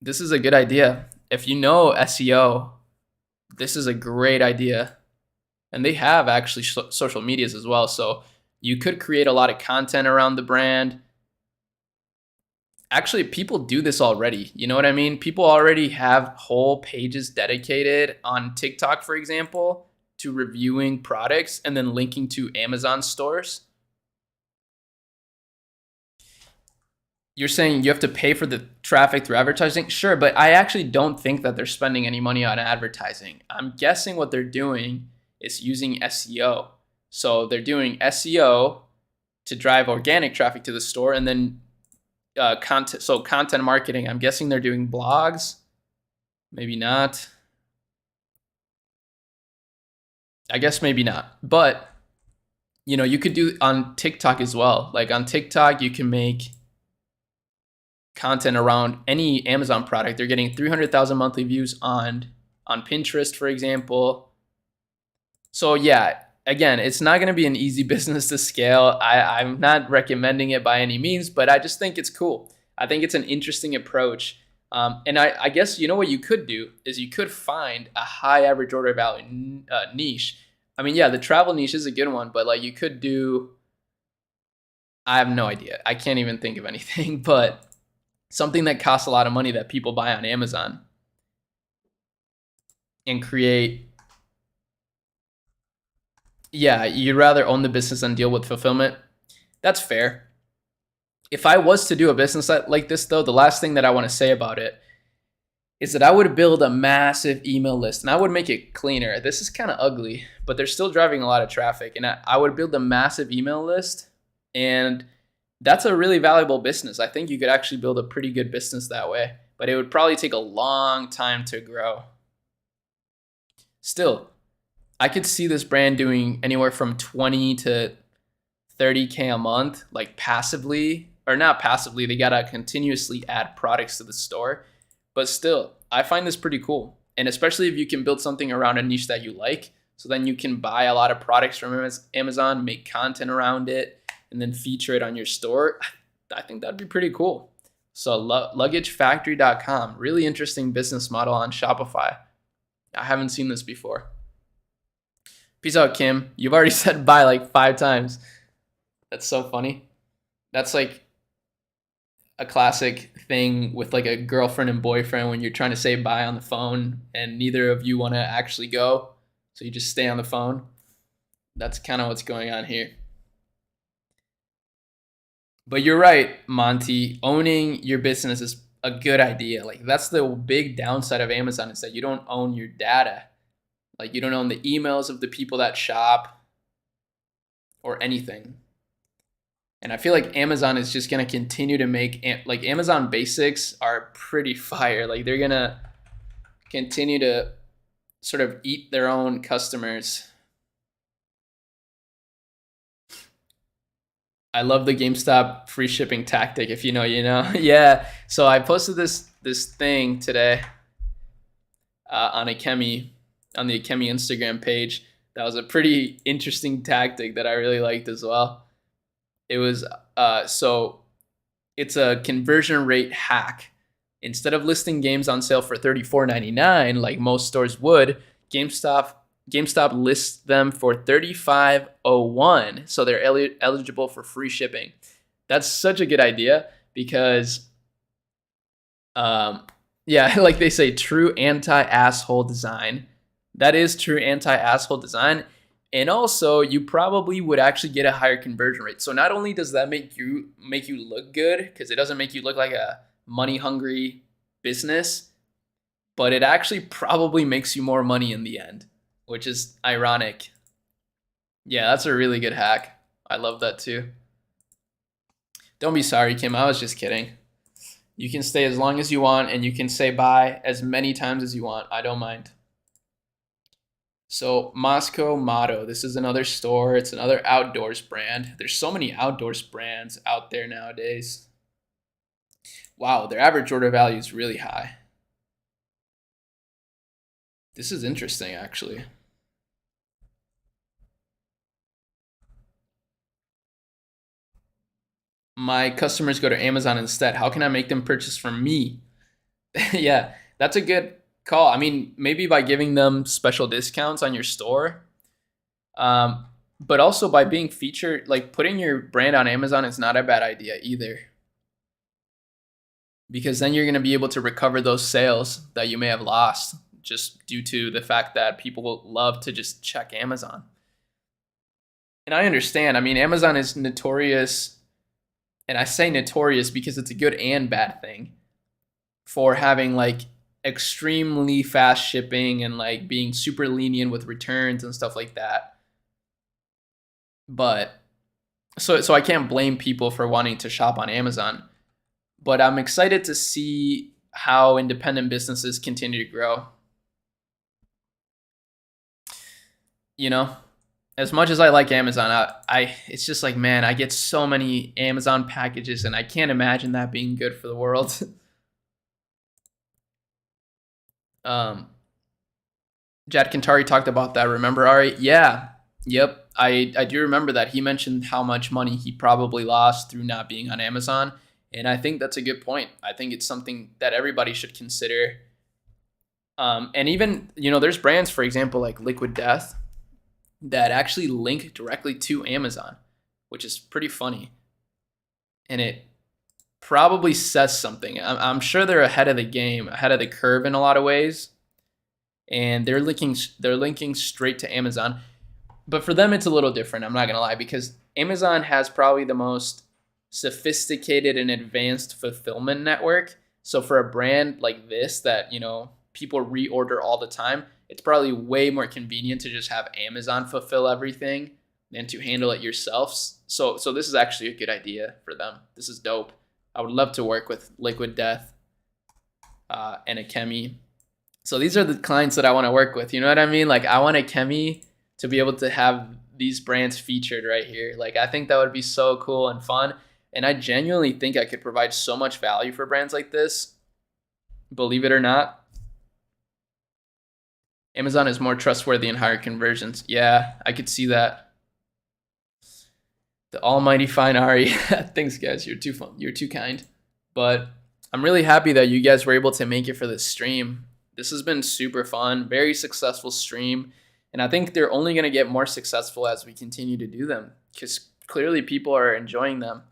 A: This is a good idea. If you know SEO, this is a great idea. And they have actually social medias as well. So you could create a lot of content around the brand. Actually, people do this already. You know what I mean? People already have whole pages dedicated on TikTok, for example, to reviewing products and then linking to Amazon stores. You're saying you have to pay for the traffic through advertising? Sure, but I actually don't think that they're spending any money on advertising. I'm guessing what they're doing is using SEO. So they're doing SEO to drive organic traffic to the store, and then content. So content marketing, I'm guessing they're doing blogs. Maybe not. I guess maybe not. But, you could do on TikTok as well. Like on TikTok, you can make content around any Amazon product. They're getting 300,000 monthly views on Pinterest, for example. So yeah, again, it's not going to be an easy business to scale. I'm not recommending it by any means, but I just think it's cool. I think it's an interesting approach And I guess you know what you could do is you could find a high average order value niche. I mean, yeah, the travel niche is a good one, but like you could do, I have no idea. I can't even think of anything, but something that costs a lot of money that people buy on Amazon and create. Yeah, you'd rather own the business than deal with fulfillment. That's fair. If I was to do a business like this, though, the last thing that I want to say about it is that I would build a massive email list and I would make it cleaner. This is kind of ugly, but they're still driving a lot of traffic. And I would build a massive email list, and that's a really valuable business. I think you could actually build a pretty good business that way, but it would probably take a long time to grow. Still, I could see this brand doing anywhere from 20 to 30K a month, like passively, or not passively, they gotta continuously add products to the store. But still, I find this pretty cool. And especially if you can build something around a niche that you like, so then you can buy a lot of products from Amazon, make content around it, and then feature it on your store. I think that'd be pretty cool. So luggagefactory.com, really interesting business model on Shopify. I haven't seen this before. Peace out, Kim. You've already said bye like 5 times. That's so funny. That's like a classic thing with like a girlfriend and boyfriend when you're trying to say bye on the phone and neither of you want to actually go. So you just stay on the phone. That's kind of what's going on here. But you're right, Monty. Owning your business is a good idea. Like that's the big downside of Amazon, is that you don't own your data. Like you don't own the emails of the people that shop or anything. And I feel like Amazon is just going to continue to make, like Amazon basics are pretty fire. Like they're going to continue to sort of eat their own customers. I love the GameStop free shipping tactic. If you know, you know. Yeah. So I posted this thing today on Achemy, on the Achemy Instagram page. That was a pretty interesting tactic that I really liked as well. It was so it's a conversion rate hack. Instead of listing games on sale for $34.99 like most stores would, GameStop lists them for $35.01, so they're eligible for free shipping. That's such a good idea because, yeah, like they say, true anti-asshole design. That is true anti-asshole design. And also, you probably would actually get a higher conversion rate. So not only does that make you look good, because it doesn't make you look like a money-hungry business, but it actually probably makes you more money in the end, which is ironic. Yeah, that's a really good hack. I love that too. Don't be sorry, Kim. I was just kidding. You can stay as long as you want, and you can say bye as many times as you want. I don't mind. So Moscow Motto, this is another store. It's another outdoors brand. There's so many outdoors brands out there nowadays. Wow, their average order value is really high. This is interesting, actually. My customers go to Amazon instead. How can I make them purchase from me? Yeah, that's a good call. I mean, maybe by giving them special discounts on your store, but also by being featured, like putting your brand on Amazon is not a bad idea either, because then you're going to be able to recover those sales that you may have lost just due to the fact that people will love to just check Amazon. And I understand. I mean, Amazon is notorious, and I say notorious because it's a good and bad thing, for having like extremely fast shipping and like being super lenient with returns and stuff like that. But so I can't blame people for wanting to shop on Amazon, but I'm excited to see how independent businesses continue to grow. You know, as much as I like Amazon, I it's just like, man, I get so many Amazon packages and I can't imagine that being good for the world. Jad Kantari talked about that. Remember, Ari? Yeah. Yep. I do remember that. He mentioned how much money he probably lost through not being on Amazon. And I think that's a good point. I think it's something that everybody should consider. And even, there's brands, for example, like Liquid Death, that actually link directly to Amazon, which is pretty funny. And it probably says something. I'm sure they're ahead of the game, ahead of the curve in a lot of ways. And they're linking straight to Amazon. But for them, it's a little different. I'm not going to lie, because Amazon has probably the most sophisticated and advanced fulfillment network. So for a brand like this that, people reorder all the time, it's probably way more convenient to just have Amazon fulfill everything than to handle it yourself. So this is actually a good idea for them. This is dope. I would love to work with Liquid Death and Achemy. So these are the clients that I want to work with. You know what I mean? Like, I want Achemy to be able to have these brands featured right here. Like, I think that would be so cool and fun. And I genuinely think I could provide so much value for brands like this. Believe it or not. Amazon is more trustworthy and higher conversions. Yeah, I could see that. The almighty fine Ari. Thanks, guys. You're too fun. You're too kind. But I'm really happy that you guys were able to make it for this stream. This has been super fun. Very successful stream. And I think they're only going to get more successful as we continue to do them, because clearly people are enjoying them.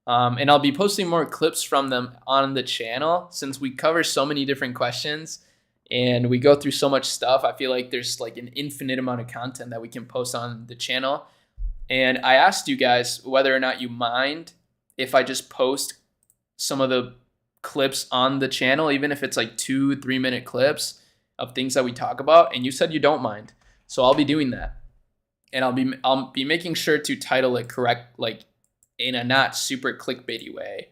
A: And I'll be posting more clips from them on the channel, since we cover so many different questions and we go through so much stuff. I feel like there's like an infinite amount of content that we can post on the channel. And I asked you guys whether or not you mind if I just post some of the clips on the channel, even if it's like 2-3 minute clips of things that we talk about. And you said you don't mind. So I'll be doing that. And I'll be making sure to title it correct, like in a not super clickbaity way.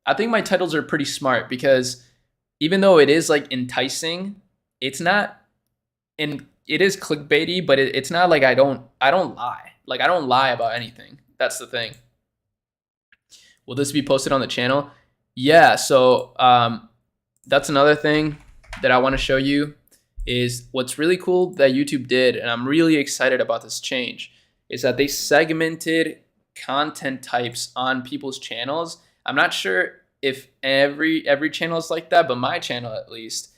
A: I think my titles are pretty smart, because even though it is like enticing, it's not, and it is clickbaity, but it's not like I don't lie. Like, I don't lie about anything. That's the thing. Will this be posted on the channel? Yeah. So that's another thing that I want to show you, is what's really cool that YouTube did, and I'm really excited about this change, is that they segmented content types on people's channels. I'm not sure if every channel is like that, but my channel at least,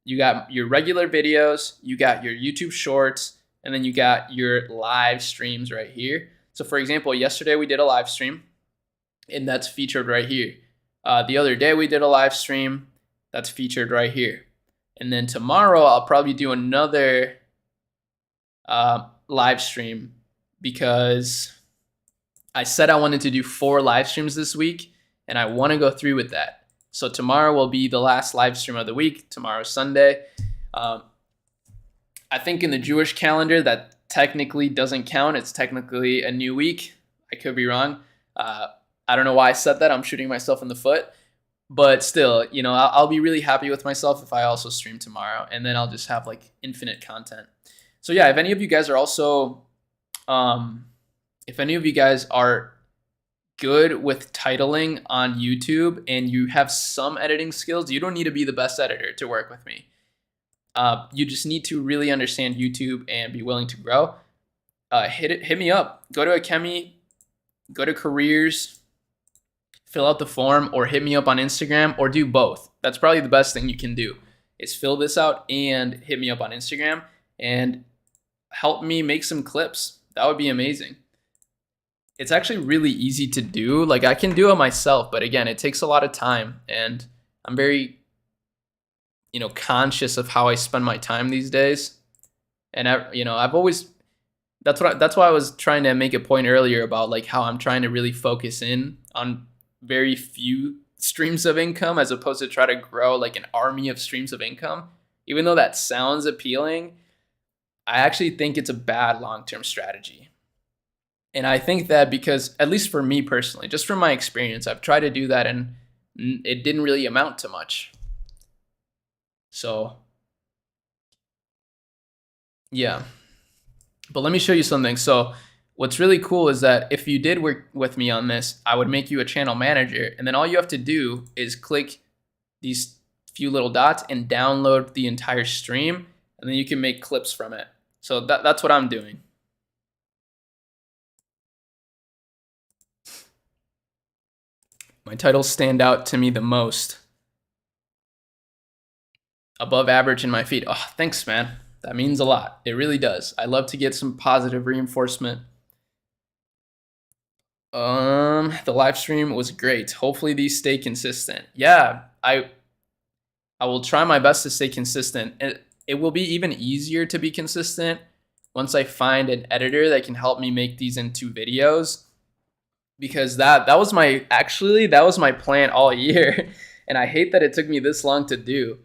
A: you got your regular videos, you got your YouTube shorts, and then you got your live streams right here. So for example, yesterday we did a live stream, and that's featured right here. The other day we did a live stream, that's featured right here. And then tomorrow I'll probably do another live stream, because I said I wanted to do 4 live streams this week, and I want to go through with that. So tomorrow will be the last live stream of the week. Tomorrow's Sunday. I think in the Jewish calendar that technically doesn't count. It's technically a new week. I could be wrong. I don't know why I said that. I'm shooting myself in the foot. But still, I'll be really happy with myself if I also stream tomorrow, and then I'll just have like infinite content. So yeah, if any of you guys are also, if any of you guys are good with titling on YouTube and you have some editing skills, you don't need to be the best editor to work with me. You just need to really understand YouTube and be willing to grow. Hit me up. Go to Achemy, go to careers, fill out the form, or hit me up on Instagram, or do both. That's probably the best thing you can do, is fill this out and hit me up on Instagram and help me make some clips. That would be amazing. It's actually really easy to do. Like, I can do it myself, but again, it takes a lot of time, and I'm very, conscious of how I spend my time these days. And I've always, that's why I was trying to make a point earlier about like how I'm trying to really focus in on very few streams of income, as opposed to try to grow like an army of streams of income. Even though that sounds appealing, I actually think it's a bad long-term strategy. And I think that because, at least for me personally, just from my experience, I've tried to do that and it didn't really amount to much. So yeah, but let me show you something. So what's really cool is that if you did work with me on this, I would make you a channel manager, and then all you have to do is click these few little dots and download the entire stream, and then you can make clips from it. So that's what I'm doing. My titles stand out to me the most. Above average in my feed. Oh, thanks, man. That means a lot. It really does. I love to get some positive reinforcement. The live stream was great. Hopefully these stay consistent. Yeah, I will try my best to stay consistent. It will be even easier to be consistent once I find an editor that can help me make these into videos, because that was my plan all year. And I hate that it took me this long to do,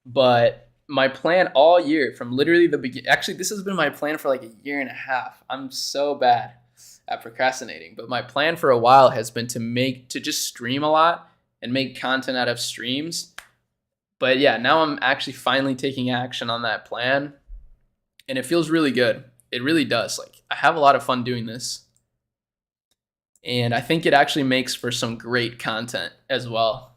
A: but my plan all year from literally the beginning, actually this has been my plan for like a year and a half. I'm so bad at procrastinating, but my plan for a while has been to just stream a lot and make content out of streams. But yeah, now I'm actually finally taking action on that plan, and it feels really good. It really does. Like, I have a lot of fun doing this, and I think it actually makes for some great content as well.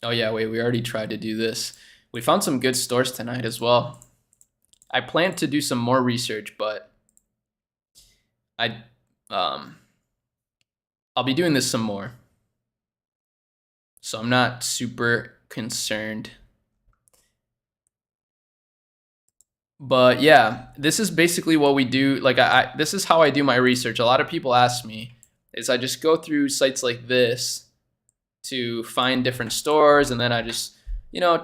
A: Oh yeah, wait, we already tried to do this. We found some good stores tonight as well. I plan to do some more research, but I'll be doing this some more. So I'm not super concerned. But yeah, this is basically what we do. Like this is how I do my research. A lot of people ask me is I just go through sites like this to find different stores, and then I just,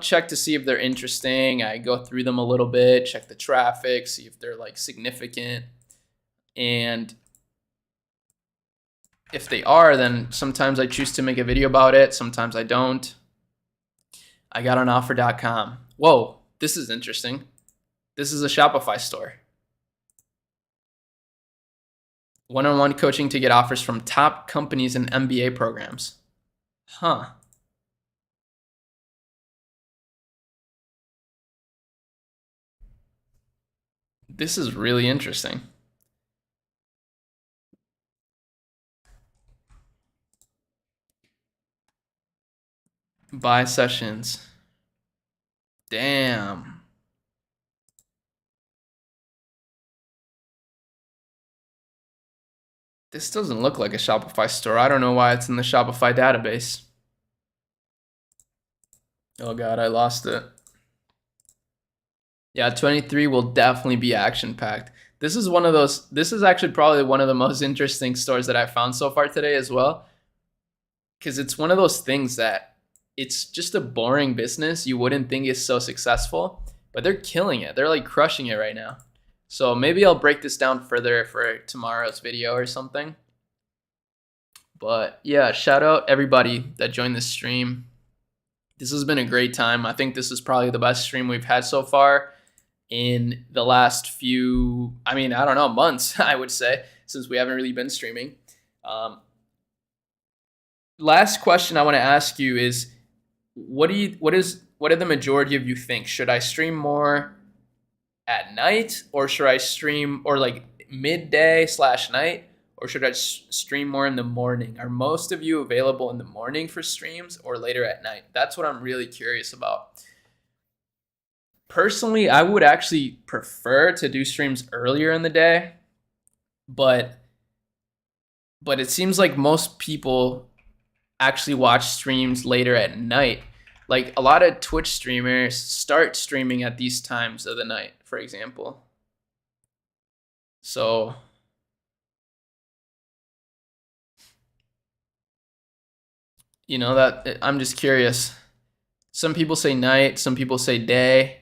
A: check to see if they're interesting. I go through them a little bit, check the traffic, see if they're like significant. And if they are, then sometimes I choose to make a video about it. Sometimes I don't. I got on offer.com. Whoa, this is interesting. This is a Shopify store. One-on-one coaching to get offers from top companies and MBA programs. Huh. This is really interesting. Buy sessions. Damn. This doesn't look like a Shopify store. I don't know why it's in the Shopify database. Oh God, I lost it. Yeah, 23 will definitely be action-packed. This is actually probably one of the most interesting stores that I found so far today as well. Because it's one of those things that it's just a boring business you wouldn't think is so successful, but they're killing it. They're like crushing it right now. So maybe I'll break this down further for tomorrow's video or something. But yeah, shout out everybody that joined this stream. This has been a great time. I think this is probably the best stream we've had so far in the last few, months, I would say, since we haven't really been streaming. Last question I want to ask you is, what do the majority of you think? Should I stream more at night, or should I stream, or like midday/night, or should I stream more in the morning? Are most of you available in the morning for streams or later at night? That's what I'm really curious about. Personally, I would actually prefer to do streams earlier in the day, but it seems like most people actually watch streams later at night. Like, a lot of Twitch streamers start streaming at these times of the night, for example. So that I'm just curious. Some people say night, some people say day.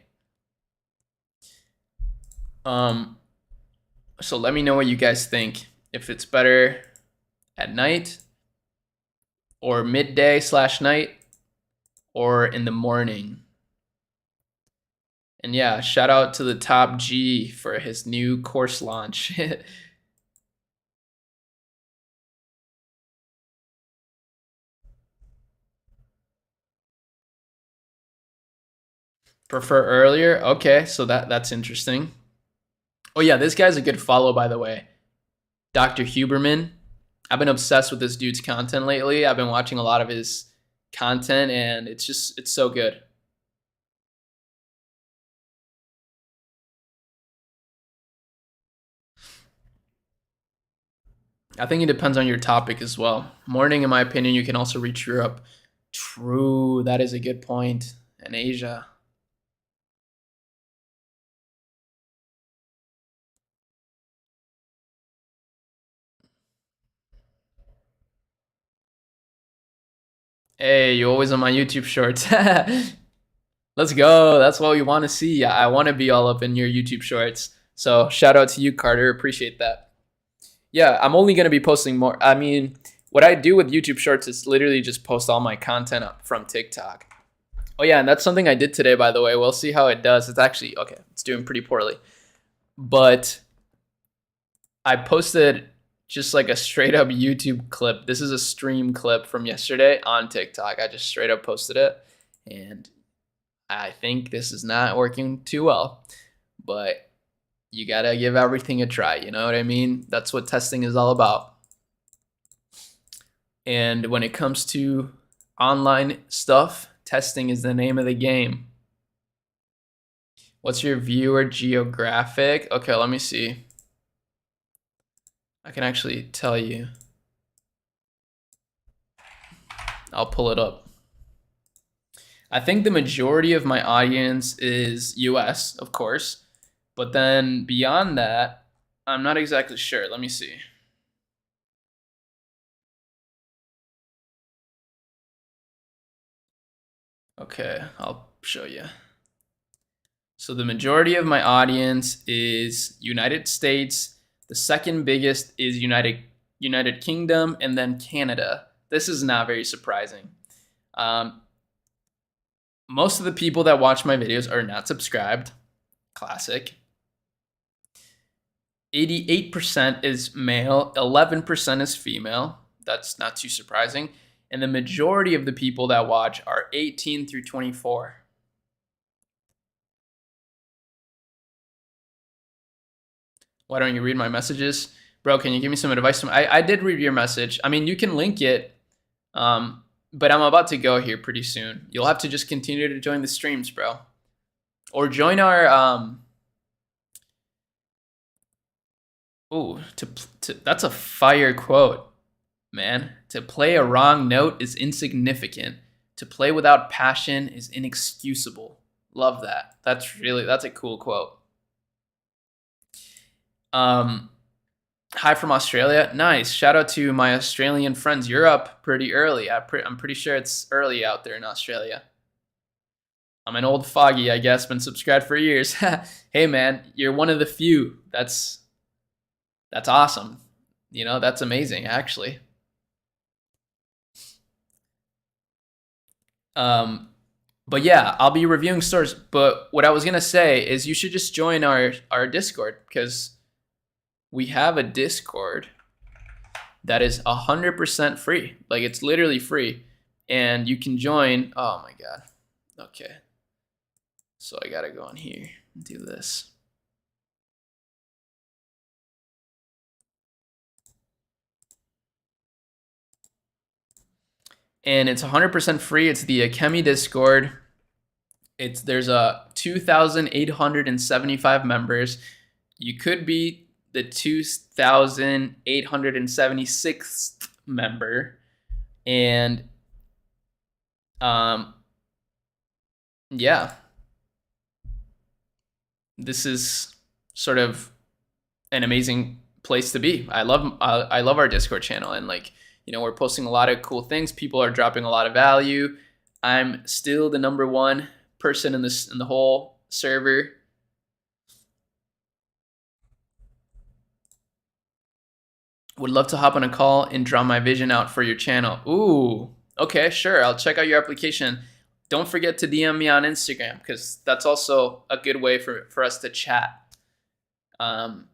A: So let me know what you guys think. If it's better at night, or midday/night, or in the morning. And yeah, shout out to the Top G for his new course launch. Prefer earlier? Okay, so that's interesting. Oh yeah, this guy's a good follow, by the way. Dr. Huberman. I've been obsessed with this dude's content lately. I've been watching a lot of his content, and it's so good. I think it depends on your topic as well. Morning, in my opinion, you can also reach Europe. True, that is a good point. And Asia. Hey, you always on my YouTube shorts. Let's go. That's what we want to see. I want to be all up in your YouTube shorts. So shout out to you, Carter. Appreciate that. Yeah, I'm only going to be posting more. I mean, what I do with YouTube shorts is literally just post all my content up from TikTok. Oh yeah, and that's something I did today, by the way. We'll see how it does. It's actually, okay, it's doing pretty poorly. But I posted just like a straight up YouTube clip. This is a stream clip from yesterday on TikTok. I just straight up posted it. And I think this is not working too well. But you got to give everything a try. You know what I mean? That's what testing is all about. And when it comes to online stuff, testing is the name of the game. What's your viewer geographic? Okay, let me see. I can actually tell you. I'll pull it up. I think the majority of my audience is US, of course. But then beyond that, I'm not exactly sure. Let me see. Okay, I'll show you. So the majority of my audience is United States. The second biggest is United Kingdom, and then Canada. This is not very surprising. Most of the people that watch my videos are not subscribed. Classic. 88% is male, 11% is female. That's not too surprising. And the majority of the people that watch are 18 through 24. Why don't you read my messages? Bro, can you give me some advice? I did read your message. I mean, you can link it, but I'm about to go here pretty soon. You'll have to just continue to join the streams, bro. Or join our... that's a fire quote, man. To play a wrong note is insignificant. To play without passion is inexcusable. Love that. That's a cool quote. Hi from Australia. Nice. Shout out to my Australian friends. You're up pretty early. I'm pretty sure it's early out there in Australia. I'm an old foggy, I guess, been subscribed for years. Hey man, you're one of the few. That's awesome. You know, that's amazing, actually. But yeah, I'll be reviewing stores. But what I was gonna say is you should just join our Discord, because we have a Discord that is 100% free. Like, it's literally free, and you can join. Oh my god. Okay. So I gotta go on here and do this. And it's 100% free. It's the Achemy Discord. There's 2,875 members. You could be the 2,876th member. And yeah. This is sort of an amazing place to be. I love our Discord channel, and like, you know, we're posting a lot of cool things. People are dropping a lot of value. I'm still the #1 person in the whole server. Would love to hop on a call and draw my vision out for your channel. Ooh, okay, sure. I'll check out your application. Don't forget to DM me on Instagram, because that's also a good way for us to chat. But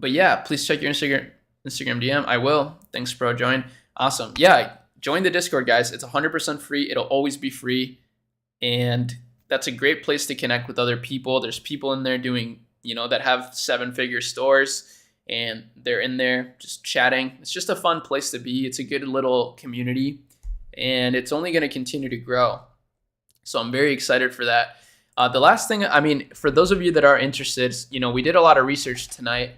A: yeah, please check your Instagram DM. I will. Thanks, bro. Join. Awesome. Yeah, join the Discord, guys. It's 100% free. It'll always be free. And that's a great place to connect with other people. There's people in there doing, you know, that have 7-figure stores, and they're in there just chatting. It's just a fun place to be. It's a good little community, and it's only going to continue to grow. So I'm very excited for that. The last thing, I mean, for those of you that are interested, you know, we did a lot of research tonight,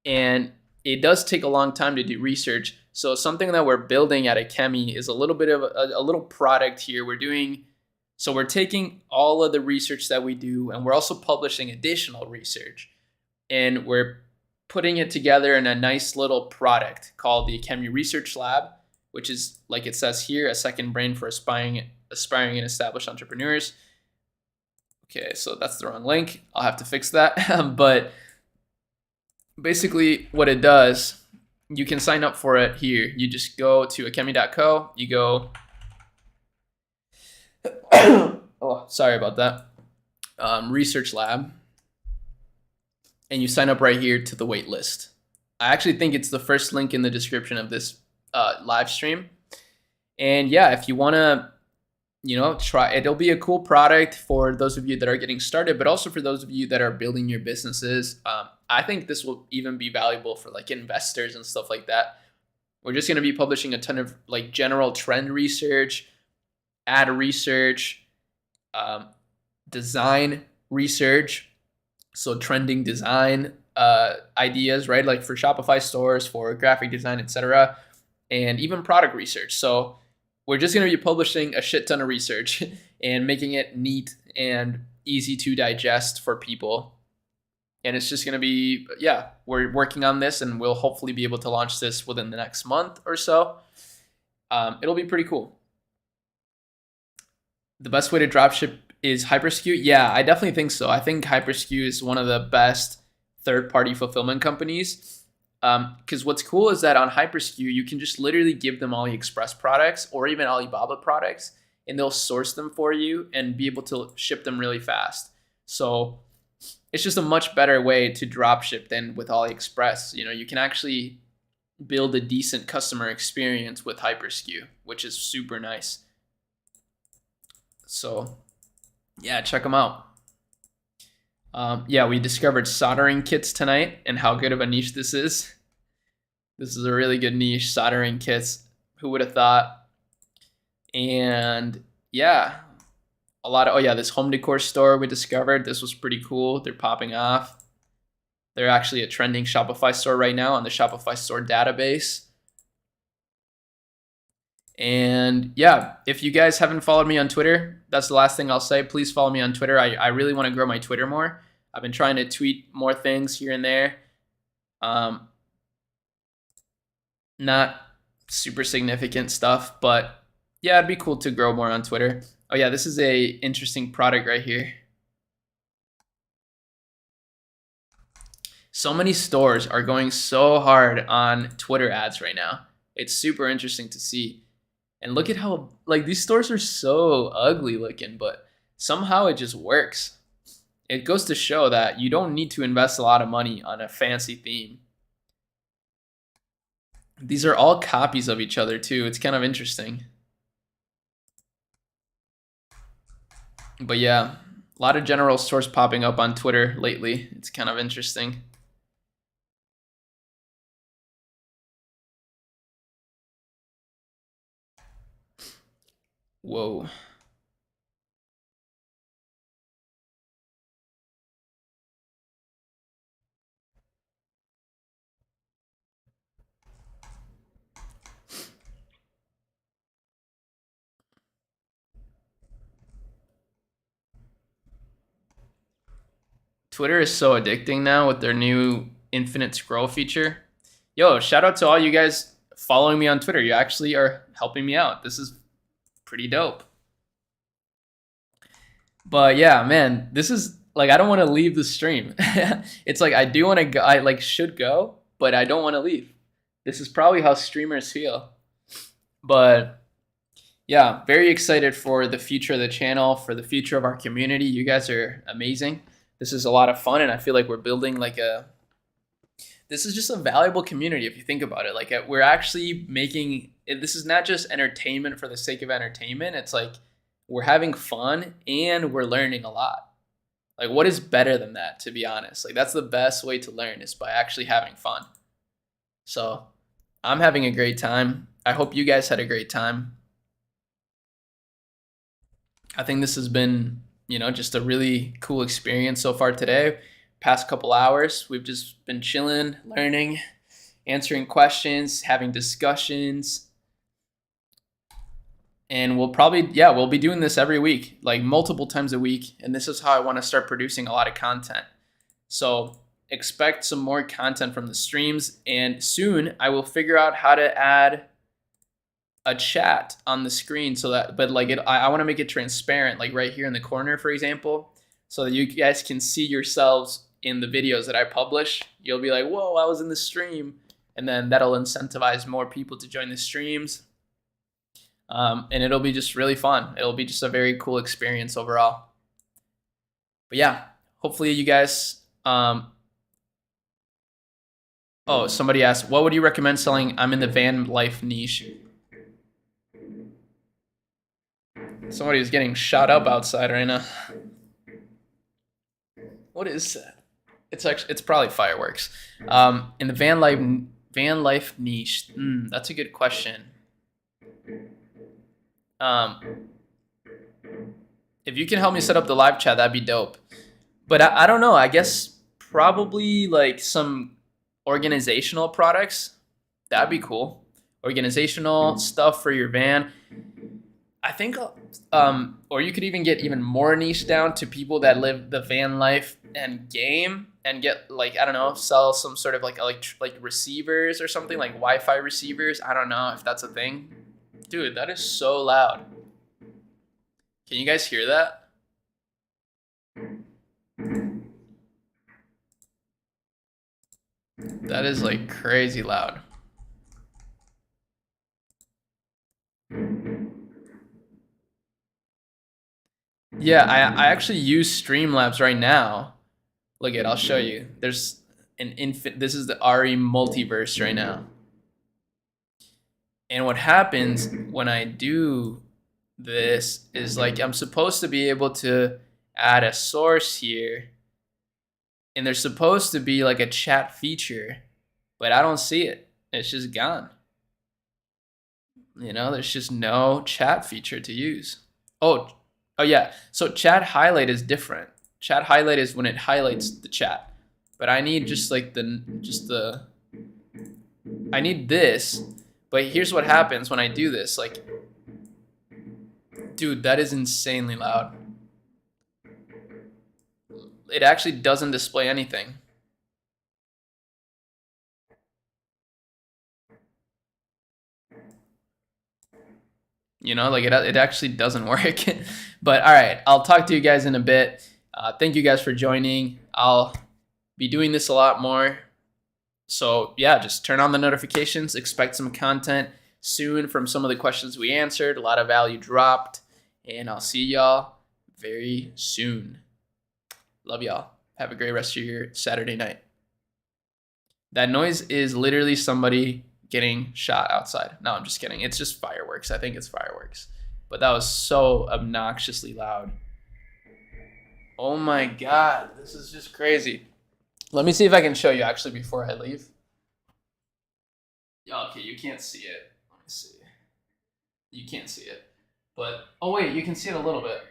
A: and it does take a long time to do research. So something that we're building at Achemy is a little bit of a little product here. We're taking all of the research that we do, and we're also publishing additional research, and we're putting it together in a nice little product called the Achemy Research Lab, which is, like it says here, a second brain for aspiring and established entrepreneurs. Okay, so that's the wrong link. I'll have to fix that. But basically what it does, you can sign up for it here. You just go to achemy.co, you go, oh, sorry about that, Research Lab, and you sign up right here to the wait list. I actually think it's the first link in the description of this live stream. And yeah, if you want to, try, it'll be a cool product for those of you that are getting started, but also for those of you that are building your businesses. I think this will even be valuable for like investors and stuff like that. We're just going to be publishing a ton of like general trend research, ad research, design research. So trending design ideas, right? Like for Shopify stores, for graphic design, etc., and even product research. So we're just going to be publishing a shit ton of research and making it neat and easy to digest for people. And it's just going to be, yeah, we're working on this, and we'll hopefully be able to launch this within the next month or so. It'll be pretty cool. The best way to dropship is HyperSkew. Yeah, I definitely think so. I think HyperSkew is one of the best third-party fulfillment companies. Because what's cool is that on HyperSkew, you can just literally give them AliExpress products or even Alibaba products, and they'll source them for you and be able to ship them really fast. So it's just a much better way to dropship than with AliExpress. You can actually build a decent customer experience with HyperSkew, which is super nice. So yeah, check them out. Yeah, we discovered soldering kits tonight and how good of a niche this is. This is a really good niche, soldering kits. Who would have thought? And yeah, this home decor store we discovered. This was pretty cool. They're popping off. They're actually a trending Shopify store right now on the Shopify store database. And yeah, if you guys haven't followed me on Twitter, that's the last thing I'll say. Please follow me on Twitter. I really want to grow my Twitter more. I've been trying to tweet more things here and there. Not super significant stuff, but yeah, it'd be cool to grow more on Twitter. Oh yeah, this is a interesting product right here. So many stores are going so hard on Twitter ads right now. It's super interesting to see. And look at how, like, these stores are so ugly looking, but somehow it just works. It goes to show that you don't need to invest a lot of money on a fancy theme. These are all copies of each other too. It's kind of interesting. But yeah, a lot of general stores popping up on Twitter lately. It's kind of interesting. Whoa. Twitter is so addicting now with their new infinite scroll feature. Yo, shout out to all you guys following me on Twitter. You actually are helping me out. This is pretty dope. But yeah, man, this is like, I don't want to leave the stream. It's like I do want to go, I like should go, but I don't want to leave. This is probably how streamers feel. But yeah, very excited for the future of the channel, for the future of our community. You guys are amazing. This is a lot of fun, and I feel like we're building like this is just a valuable community if you think about it. Like we're actually making, this is not just entertainment for the sake of entertainment. It's like we're having fun and we're learning a lot. Like what is better than that, to be honest? Like that's the best way to learn, is by actually having fun. So I'm having a great time. I hope you guys had a great time. I think this has been, just a really cool experience so far today. Past couple hours, we've just been chilling, learning, answering questions, having discussions. And we'll be doing this every week, like multiple times a week. And this is how I want to start producing a lot of content. So expect some more content from the streams. And soon I will figure out how to add a chat on the screen so that, but like I want to make it transparent, like right here in the corner, for example, so that you guys can see yourselves in the videos that I publish. You'll be like, whoa, I was in the stream. And then that'll incentivize more people to join the streams. And it'll be just really fun. It'll be just a very cool experience overall. But yeah, hopefully you guys, oh, somebody asked, what would you recommend selling? I'm in the van life niche. Somebody is getting shot up outside right now. What is that? It's probably fireworks. In the van life niche. That's a good question. If you can help me set up the live chat, that'd be dope. But I don't know. I guess probably like some organizational products. That'd be cool. Organizational stuff for your van. I think, or you could even get even more niche down to people that live the van life and game and get like, I don't know, sell some sort of like receivers or something, like Wi-Fi receivers. I don't know if that's a thing. Dude, that is so loud. Can you guys hear that? That is like crazy loud. Yeah, I actually use Streamlabs right now. Look I'll show you. There's an this is the RE multiverse right now. And what happens when I do this is like I'm supposed to be able to add a source here. And there's supposed to be like a chat feature, but I don't see it. It's just gone. You know, there's just no chat feature to use. Oh yeah. So chat highlight is different. Chat highlight is when it highlights the chat. But I need just like I need this. But here's what happens when I do this. Like, dude, that is insanely loud. It actually doesn't display anything. You know, like it actually doesn't work. But all right, I'll talk to you guys in a bit. Thank you guys for joining. I'll be doing this a lot more. So yeah, just turn on the notifications. Expect some content soon from some of the questions we answered. A lot of value dropped. And I'll see y'all very soon. Love y'all. Have a great rest of your Saturday night. That noise is literally somebody getting shot outside. No, I'm just kidding. It's just fireworks. I think it's fireworks. But that was so obnoxiously loud. Oh my God. This is just crazy. Let me see if I can show you actually before I leave. Okay, you can't see it. Let me see. You can't see it. But, oh wait, you can see it a little bit.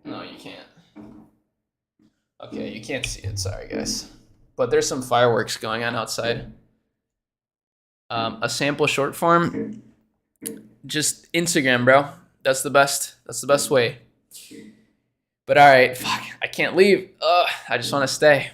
A: No, you can't. Okay, you can't see it. Sorry, guys. But there's some fireworks going on outside. A sample short form. Just Instagram, bro. That's the best. That's the best way. But all right, fuck, I can't leave. I just want to stay.